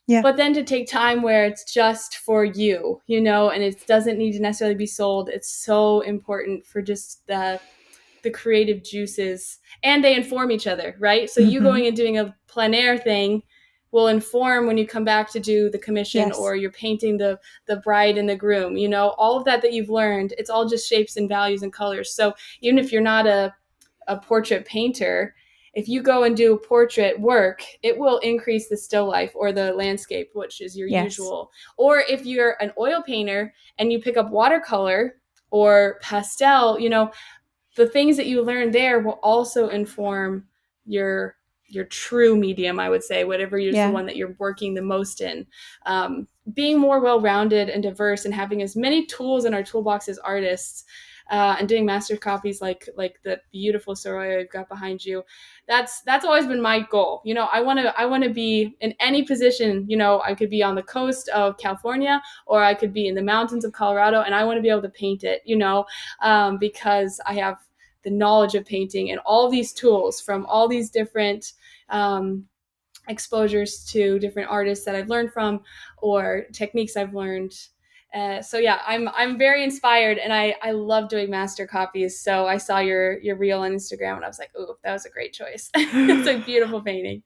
Yeah. But then to take time where it's just for you, and it doesn't need to necessarily be sold. It's so important for just the creative juices, and they inform each other, right? So you Mm-hmm. going and doing a plein air thing will inform when you come back to do the commission, Yes. or you're painting the bride and the groom. All of that you've learned, it's all just shapes and values and colors. So even if you're not a portrait painter, if you go and do portrait work, it will increase the still life or the landscape, which is your Yes. usual. Or if you're an oil painter and you pick up watercolor or pastel, the things that you learn there will also inform your your true medium, I would say, whatever is the Yeah. one that you're working the most in. Being more well-rounded and diverse and having as many tools in our toolbox as artists, and doing master copies like the beautiful Soroya you've got behind you. That's always been my goal. I want to be in any position. I could be on the coast of California, or I could be in the mountains of Colorado, and I want to be able to paint it. Because I have the knowledge of painting and all these tools from all these different exposures to different artists that I've learned from, or techniques I've learned. So yeah, I'm very inspired, and I love doing master copies. So I saw your reel on Instagram, and I was like, oh, that was a great choice. It's a beautiful painting.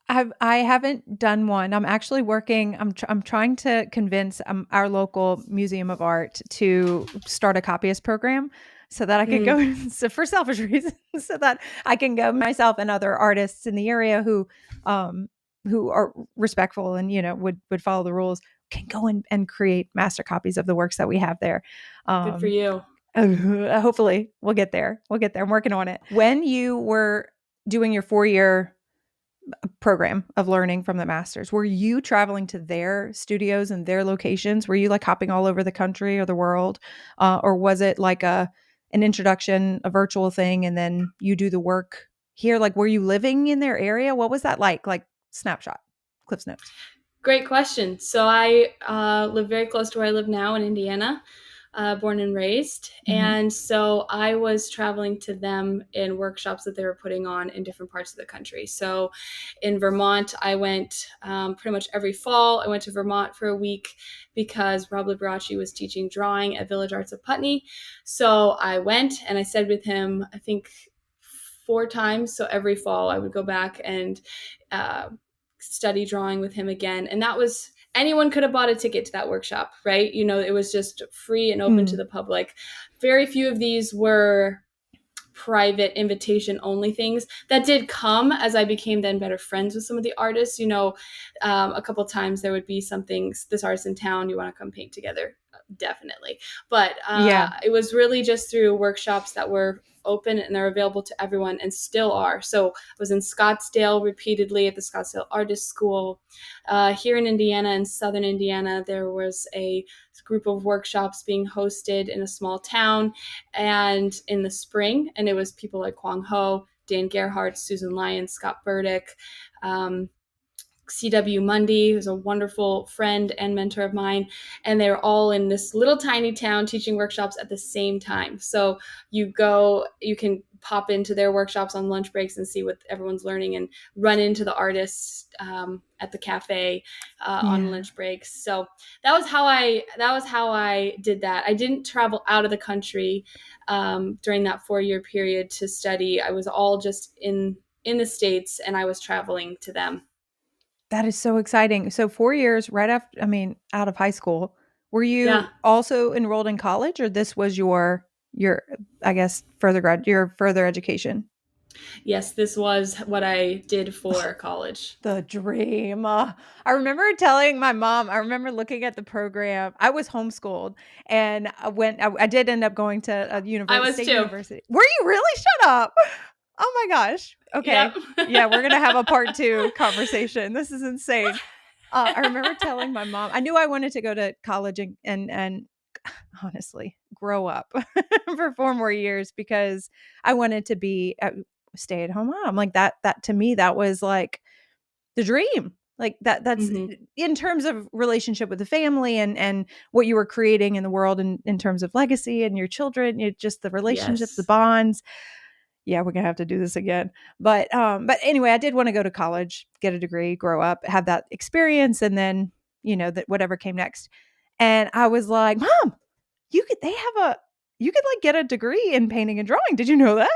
I haven't done one. I'm actually working. I'm trying to convince our local Museum of Art to start a copyist program, so that I could Mm, go so for selfish reasons, so that I can go myself and other artists in the area um, who are respectful and would follow the rules, can go and create master copies of the works that we have there. good for Um, you. Hopefully, we'll get there. We'll get there. I'm working on it. When you were doing your 4 year program of learning from the masters, were you traveling to their studios and their locations? Were you like hopping all over the country or the world, or was it like an introduction, a virtual thing, and then you do the work here? Like, were you living in their area? What was that like? Like, snapshot, Cliff's Notes. Great question. So I live very close to where I live now in Indiana, born and raised. Mm-hmm. And so I was traveling to them in workshops that they were putting on in different parts of the country. So in Vermont, I went pretty much every fall. I went to Vermont for a week because Rob Liberace was teaching drawing at Village Arts of Putney. So I went and I stayed with him, I think, 4 times. So every fall I would go back and uh, study drawing with him again. And that was, anyone could have bought a ticket to that workshop, right? You know, it was just free and open to Mm, the public. Very few of these were private invitation only things that did come as I became then better friends with some of the artists. You know, a couple times there would be something, this artist in town, you want to come paint together? Definitely. But yeah, it was really just through workshops that were open and they're available to everyone and still are. So I was in Scottsdale repeatedly at the Scottsdale Artist School. Here in Indiana, in southern Indiana, there was a group of workshops being hosted in a small town and in the spring, and it was people like Kwang Ho, Dan Gerhardt, Susan Lyons, Scott Burdick, um, CW Mundy, who's a wonderful friend and mentor of mine. And they're all in this little tiny town teaching workshops at the same time. So you can pop into their workshops on lunch breaks and see what everyone's learning and run into the artists at the cafe on yeah. lunch breaks. So that was how I did that. I didn't travel out of the country during that 4 year period to study. I was all just in the States and I was traveling to them. That is so exciting. So 4 years right after, I mean, out of high school, were Yeah. you also enrolled in college, or this was your I guess your further education? Yes, this was what I did for college. The dream. I remember telling my mom, I remember looking at the program. I was homeschooled and I did end up going to a I was state too. university. Were you really? Shut up. Oh my gosh. Yep. Okay. Yeah, we're going to have a part 2 conversation. This is insane. I remember telling my mom, I knew I wanted to go to college and honestly grow up for 4 more years because I wanted to be a stay at home mom. Like that to me, that was like the dream. Like that's Hmm. in terms of relationship with the family and what you were creating in the world and in terms of legacy and your children, just the relationships, the Yes. bonds. Yeah, we're gonna have to do this again. But anyway, I did want to go to college, get a degree, grow up, have that experience, and then that whatever came next. And I was like, Mom, they have you could like get a degree in painting and drawing. Did you know that?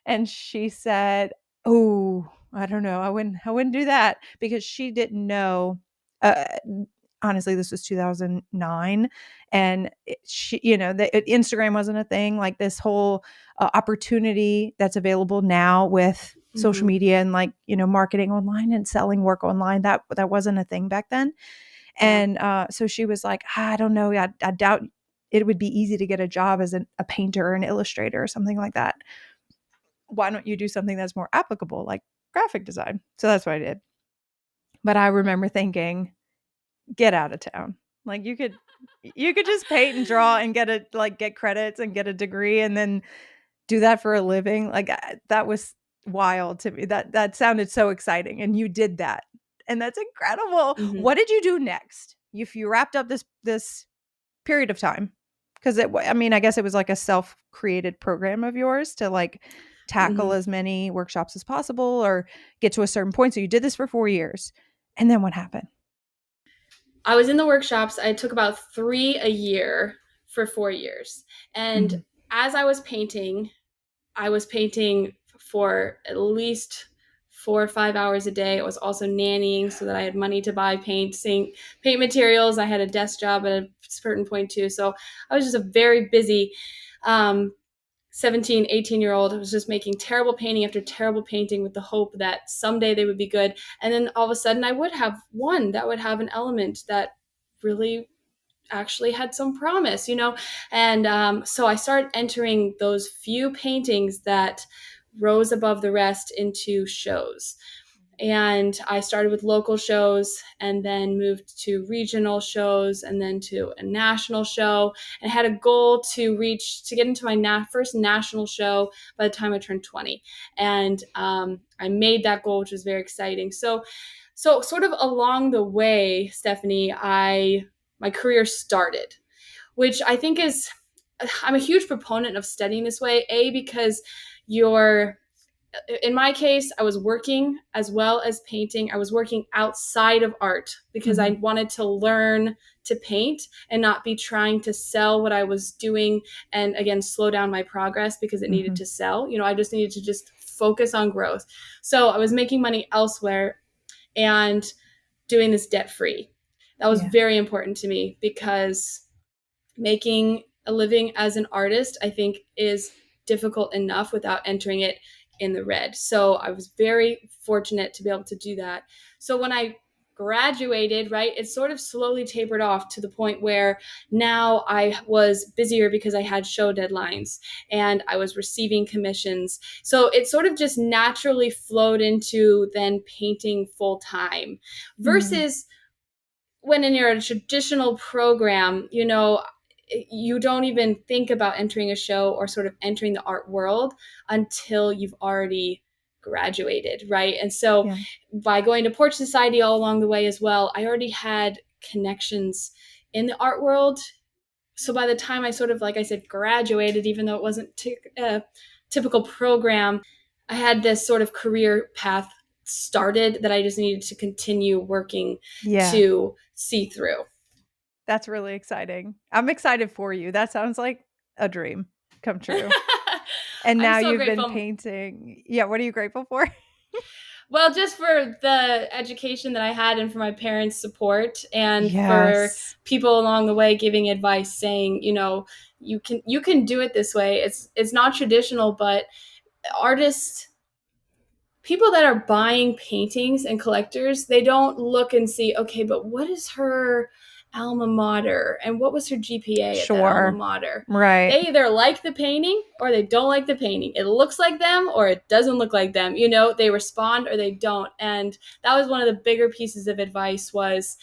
And she said, "Oh, I don't know. I wouldn't do that," because she didn't know. Uh, Honestly, this was 2009, and Instagram wasn't a thing. Like this whole opportunity that's available now with social Hmm. media and like marketing online and selling work online, that wasn't a thing back then. Yeah. And so she was like, I don't know. I doubt it would be easy to get a job as a painter or an illustrator or something like that. Why don't you do something that's more applicable, like graphic design? So that's what I did. But I remember thinking, get out of town. Like you could just paint and draw and get credits and get a degree and then do that for a living. Like that was wild to me. That sounded so exciting, and you did that, and that's incredible. Hmm. What did you do next? If you wrapped up this period of time, because I mean, I guess it was like a self-created program of yours to like tackle Hmm. as many workshops as possible or get to a certain point. So you did this for 4 years, and then what happened? I was in the workshops. I took about 3 a year for 4 years. And Mhm. as I was painting for at least 4 or 5 hours a day. I was also nannying so that I had money to buy paint materials. I had a desk job at a certain point too. So I was just a very busy um, 17, 18-year-old. I was just making terrible painting after terrible painting with the hope that someday they would be good. And then all of a sudden I would have one that would have an element that really actually had some promise, And so I started entering those few paintings that rose above the rest into shows. And I started with local shows and then moved to regional shows and then to a national show, and had a goal to get into my first national show by the time I turned 20. And I made that goal, which was very exciting. So sort of along the way, Stephanie, my career started, which I think is, I'm a huge proponent of studying this way. Because you're in my case, I was working as well as painting. I was working outside of art because I Mhm. wanted to learn to paint and not be trying to sell what I was doing, and again, slow down my progress because it needed Mhm. to sell. I just needed to just focus on growth. So I was making money elsewhere and doing this debt free. That was Yeah. very important to me because making a living as an artist, I think, is difficult enough without entering it in the red. So I was very fortunate to be able to do that. So when I graduated, right, it sort of slowly tapered off to the point where now I was busier because I had show deadlines and I was receiving commissions. So it sort of just naturally flowed into then painting full time Mhm. versus when in your traditional program, you don't even think about entering a show or sort of entering the art world until you've already graduated, right? And so Yeah. by going to Porch Society all along the way as well, I already had connections in the art world. So by the time I sort of, like I said, graduated, even though it wasn't a typical program, I had this sort of career path started that I just needed to continue working Yeah. to see through. That's really exciting. I'm excited for you. That sounds like a dream come true. And I'm now so you've been grateful. painting. Yeah, what are you grateful for? Well, just for the education that I had and for my parents' support and for Yes. people along the way giving advice saying, you can do it this way. It's not traditional, but artists, people that are buying paintings and collectors, they don't look and see, okay, but what is her alma mater and what was her GPA at that alma Sure. mater? Right. They either like the painting or they don't like the painting. It looks like them or it doesn't look like them. They respond or they don't. And that was one of the bigger pieces of advice was,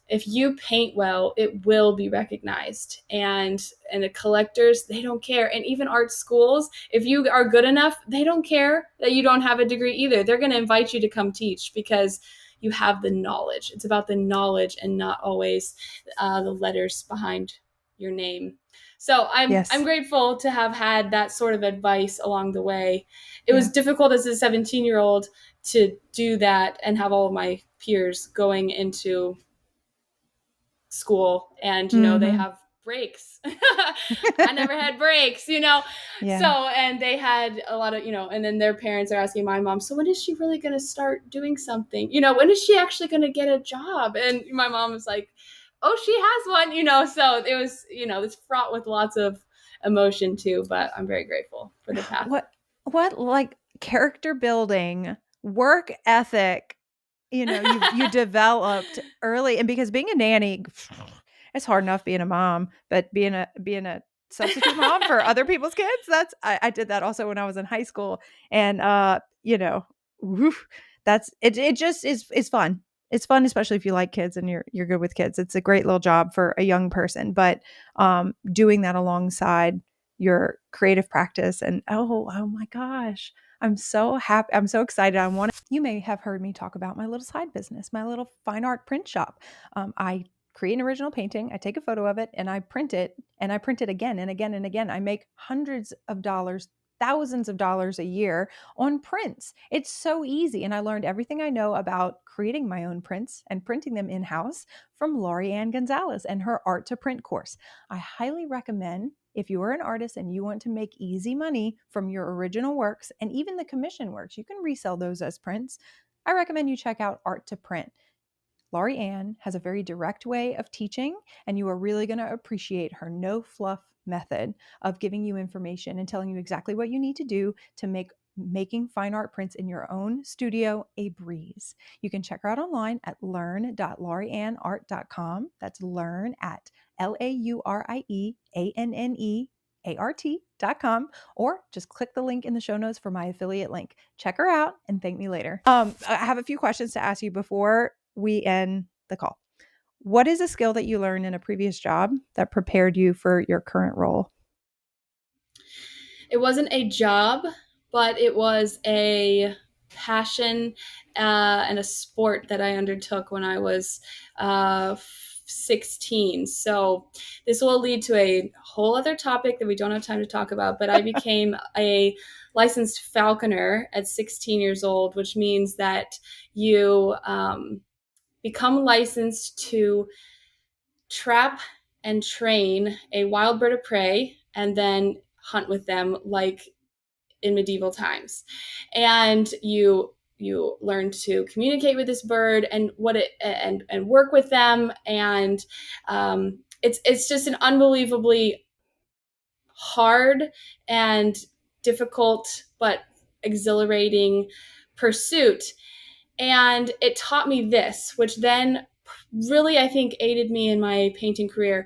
if you paint well, it will be recognized. And the collectors, they don't care. And even art schools, if you are good enough, they don't care that you don't have a degree either. They're going to invite you to come teach because you have the knowledge. It's about the knowledge and not always the letters behind your name. So I'm Yes. grateful to have had that sort of advice along the way. It was Yeah. difficult as a 17-year-old to do that and have all of my peers going into school, and they Mhm. have breaks. I never had breaks. So, Yeah. and they had a lot of, and then their parents are asking my mom, so when is she really going to start doing something? When is she actually going to get a job? And my mom was like, oh, she has one. So it was, it's fraught with lots of emotion too, but I'm very grateful for the path. What like character building, work ethic, you developed early, and because being a nanny, it's hard enough being a mom, but being a substitute mom for other people's kids, I did that also when I was in high school, and woof, that's it just is fun. It's fun, especially if you like kids and you're good with kids. It's a great little job for a young person, but doing that alongside your creative practice, and oh my gosh, I'm so happy. I'm so excited. You may have heard me talk about my little side business, my little fine art print shop. I create an original painting, I take a photo of it, and I print it, and I print it again and again and again. I make hundreds of dollars, thousands of dollars a year on prints. It's so easy. And I learned everything I know about creating my own prints and printing them in house from Laurie Ann Gonzalez and her Art to Print course. I highly recommend If you are an artist and you want to make easy money from your original works and even the commission works, you can resell those as prints. I recommend you check out Art to Print. Laurie Ann has a very direct way of teaching, and you are really going to appreciate her no fluff method of giving you information and telling you exactly what you need to do to make making fine art prints in your own studio a breeze. You can check her out online at learn.laurieannart.com. That's learn at LaurieAnnEart.com, or just click the link in the show notes for my affiliate link. Check her out and thank me later. I have a few questions to ask you before we end the call. What is a skill that you learned in a previous job that prepared you for your current role? It wasn't a job, but it was a passion and a sport that I undertook when I was 16. So this will lead to a whole other topic that we don't have time to talk about, but I became a licensed falconer at 16 years old, which means that you become licensed to trap and train a wild bird of prey and then hunt with them like in medieval times. And you learn to communicate with this bird and what it and work with them, and it's just an unbelievably hard and difficult but exhilarating pursuit. And it taught me this, which then really, I think, aided me in my painting career.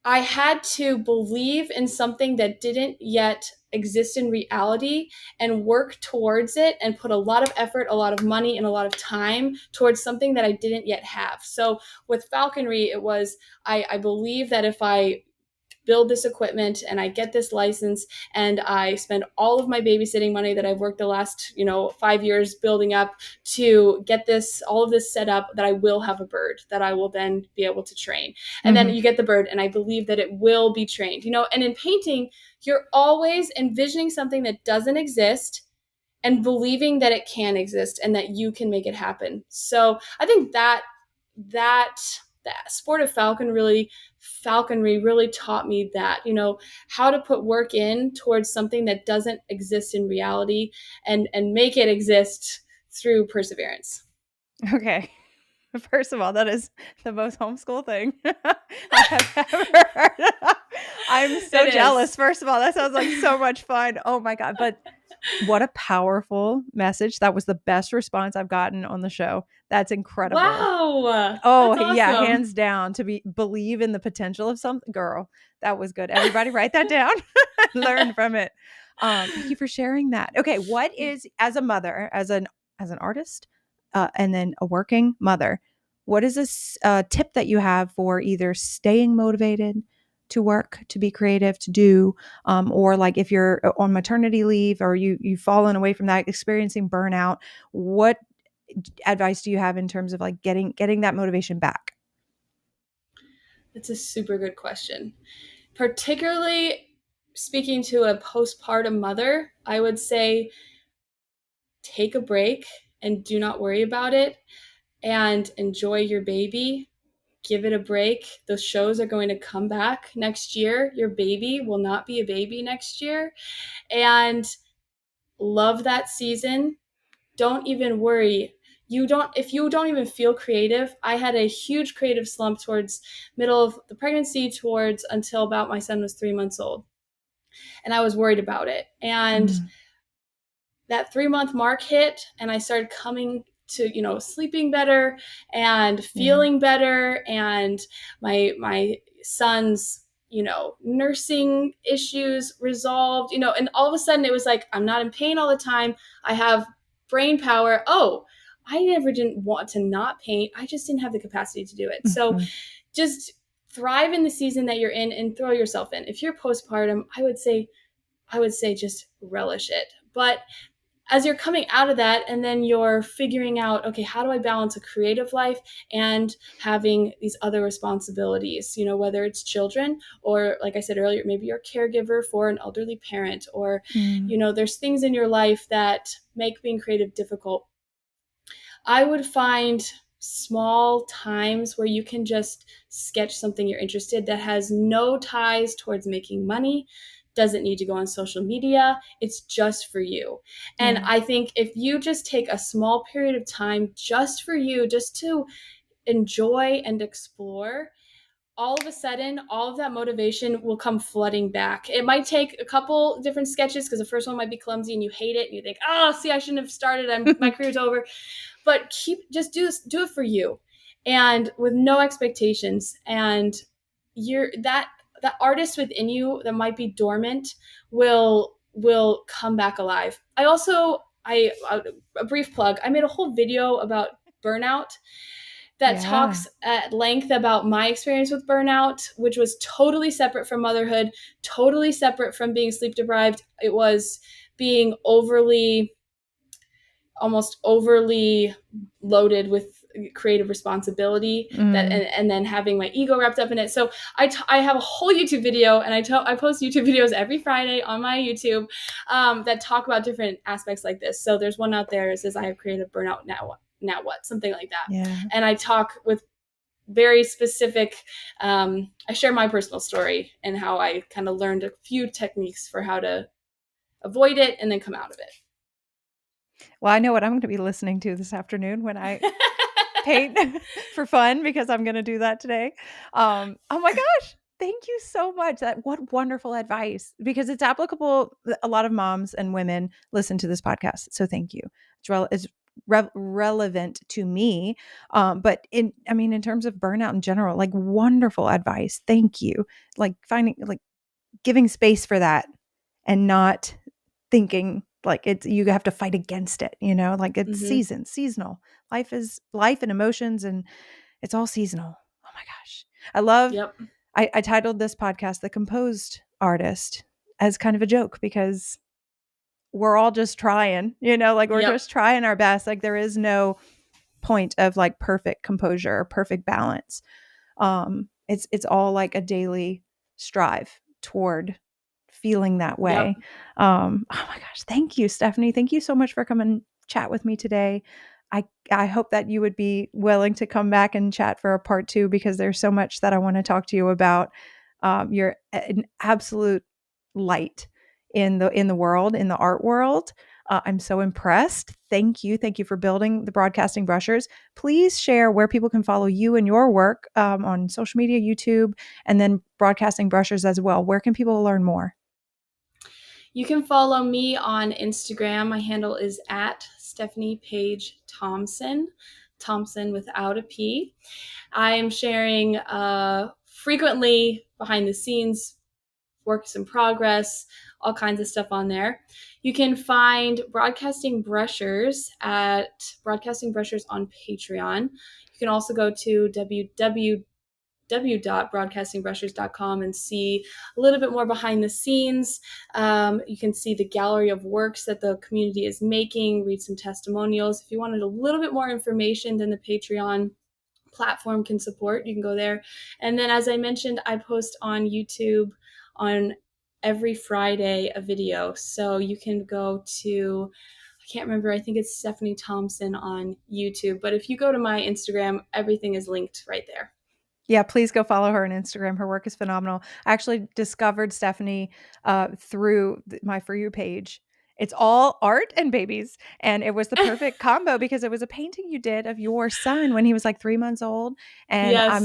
I had to believe in something that didn't yet exist in reality and work towards it and put a lot of effort, a lot of money, and a lot of time towards something that I didn't yet have. So with falconry, it was I believe that if I build this equipment and I get this license and I spend all of my babysitting money that I've worked the last, 5 years building up to get this, all of this set up, that I will have a bird that I will then be able to train. And then you get the bird and I believe that it will be trained, and in painting, you're always envisioning something that doesn't exist and believing that it can exist and that you can make it happen. So I think that sport of falconry really taught me that, how to put work in towards something that doesn't exist in reality and make it exist through perseverance. Okay. First of all, that is the most homeschool thing I have ever heard. I'm so It jealous. is. First of all, that sounds like so much fun. Oh my God. But what a powerful message. That was the best response I've gotten on the show. That's incredible. Wow, Oh, that's yeah, awesome. hands down, to believe in the potential of something. Girl, that was good. Everybody write that down. Learn from it. Thank you for sharing that. Okay, what is, as a mother, as an artist, and then a working mother, what is this tip that you have for either staying motivated to work, to be creative, to do, or like if you're on maternity leave or you've fallen away from that, experiencing burnout, what advice do you have in terms of like getting that motivation back? That's a super good question. Particularly speaking to a postpartum mother, I would say take a break and do not worry about it and enjoy your baby. Give it a break. Those shows are going to come back next year. Your baby will not be a baby next year. And love that season. Don't even worry. If you don't even feel creative. I had a huge creative slump towards middle of the pregnancy, towards until about my son was 3 months old. And I was worried about it. And Mm, that 3 month mark hit and I started coming to, sleeping better and yeah. feeling better. And my son's, nursing issues resolved, and all of a sudden it was like, I'm not in pain all the time. I have brain power. Oh, I never didn't want to not paint. I just didn't have the capacity to do it. So Mhm. just thrive in the season that you're in and throw yourself in. If you're postpartum, I would say just relish it. But as you're coming out of that and then you're figuring out, okay, how do I balance a creative life and having these other responsibilities, whether it's children or, like I said earlier, maybe you're a caregiver for an elderly parent, or, Mm, there's things in your life that make being creative difficult. I would find small times where you can just sketch something you're interested that has no ties towards making money, doesn't need to go on social media. It's just for you. And Yeah. I think if you just take a small period of time just for you, just to enjoy and explore, all of a sudden, all of that motivation will come flooding back. It might take a couple different sketches because the first one might be clumsy and you hate it and you think, oh, see, I shouldn't have started. My career's over. But just do it for you, and with no expectations. And you're that artist within you that might be dormant will come back alive. I a brief plug. I made a whole video about burnout that Yeah. talks at length about my experience with burnout, which was totally separate from motherhood, totally separate from being sleep deprived. It was being almost overly loaded with creative responsibility that Mm. and then having my ego wrapped up in it. So I have a whole YouTube video, and I post YouTube videos every Friday on my YouTube that talk about different aspects like this. So there's one out there that says I have creative burnout, now what, something like that. Yeah. And I talk with very specific, I share my personal story and how I kind of learned a few techniques for how to avoid it and then come out of it. Well, I know what I'm going to be listening to this afternoon when I paint for fun, because I'm going to do that today. Oh my gosh. Thank you so much. What wonderful advice, because it's applicable. A lot of moms and women listen to this podcast. So thank you. It's relevant to me. But in terms of burnout in general, like, wonderful advice. Thank you. Like, giving space for that, and not thinking like you have to fight against it, like it's Mm-hmm. seasonal. Life and emotions, and it's all seasonal. Oh my gosh. I love, Yep. I titled this podcast The Composed Artist, as kind of a joke, because we're all just trying, like we're Yep. just trying our best. Like, there is no point of like perfect composure or perfect balance. It's all like a daily strive toward feeling that Yep. way. Oh my gosh, thank you, Stephanie. Thank you so much for coming chat with me today. I hope that you would be willing to come back and chat for a part 2, because there's so much that I want to talk to you about. You're an absolute light in the world, in the art world. I'm so impressed. Thank you. Thank you for building the Broadcasting Brushers. Please share where people can follow you and your work on social media, YouTube, and then Broadcasting Brushers as well. Where can people learn more? You can follow me on Instagram. My handle is at Stephanie Paige Thomson, Thompson without a P. I am sharing frequently behind the scenes, works in progress, all kinds of stuff on there. You can find Broadcasting Brushers at Broadcasting Brushers on Patreon. You can also go to www.broadcastingbrushers.com and see a little bit more behind the scenes. You can see the gallery of works that the community is making, read some testimonials. If you wanted a little bit more information than the Patreon platform can support, you can go there. And then, as I mentioned, I post on YouTube on every Friday a video. So you can go to, I can't remember, I think it's Stephanie Thompson on YouTube. But if you go to my Instagram, everything is linked right there. Yeah, please go follow her on Instagram. Her work is phenomenal. I actually discovered Stephanie through my For You page. It's all art and babies. And it was the perfect combo, because it was a painting you did of your son when he was like 3 months old. And Yes.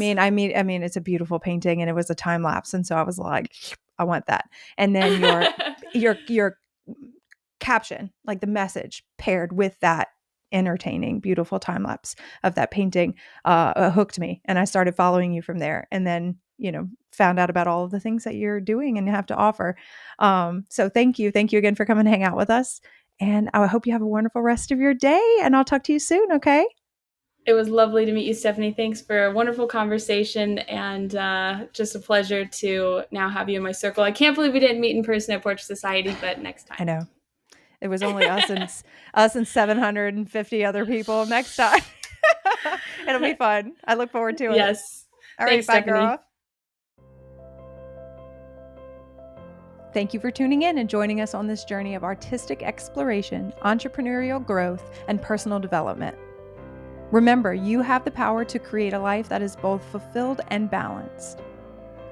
it's a beautiful painting, and it was a time lapse. And so I was like, I want that. And then your caption, like the message paired with that entertaining, beautiful time lapse of that painting, hooked me, and I started following you from there. And then, found out about all of the things that you're doing and have to offer. So thank you again for coming to hang out with us. And I hope you have a wonderful rest of your day. And I'll talk to you soon. Okay. It was lovely to meet you, Stephanie. Thanks for a wonderful conversation, and just a pleasure to now have you in my circle. I can't believe we didn't meet in person at Portrait Society, but next I time. know it was only us and 750 other people. Next time, it'll be fun. I look forward to it. Yes. All right, Thanks, bye, Stephanie. girl. Thank you for tuning in and joining us on this journey of artistic exploration, entrepreneurial growth, and personal development. Remember, you have the power to create a life that is both fulfilled and balanced.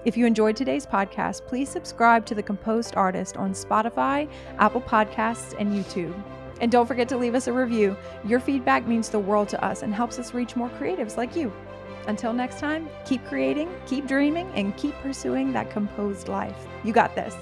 If you enjoyed today's podcast, please subscribe to The Composed Artist on Spotify, Apple Podcasts, and YouTube. And don't forget to leave us a review. Your feedback means the world to us and helps us reach more creatives like you. Until next time, keep creating, keep dreaming, and keep pursuing that composed life. You got this.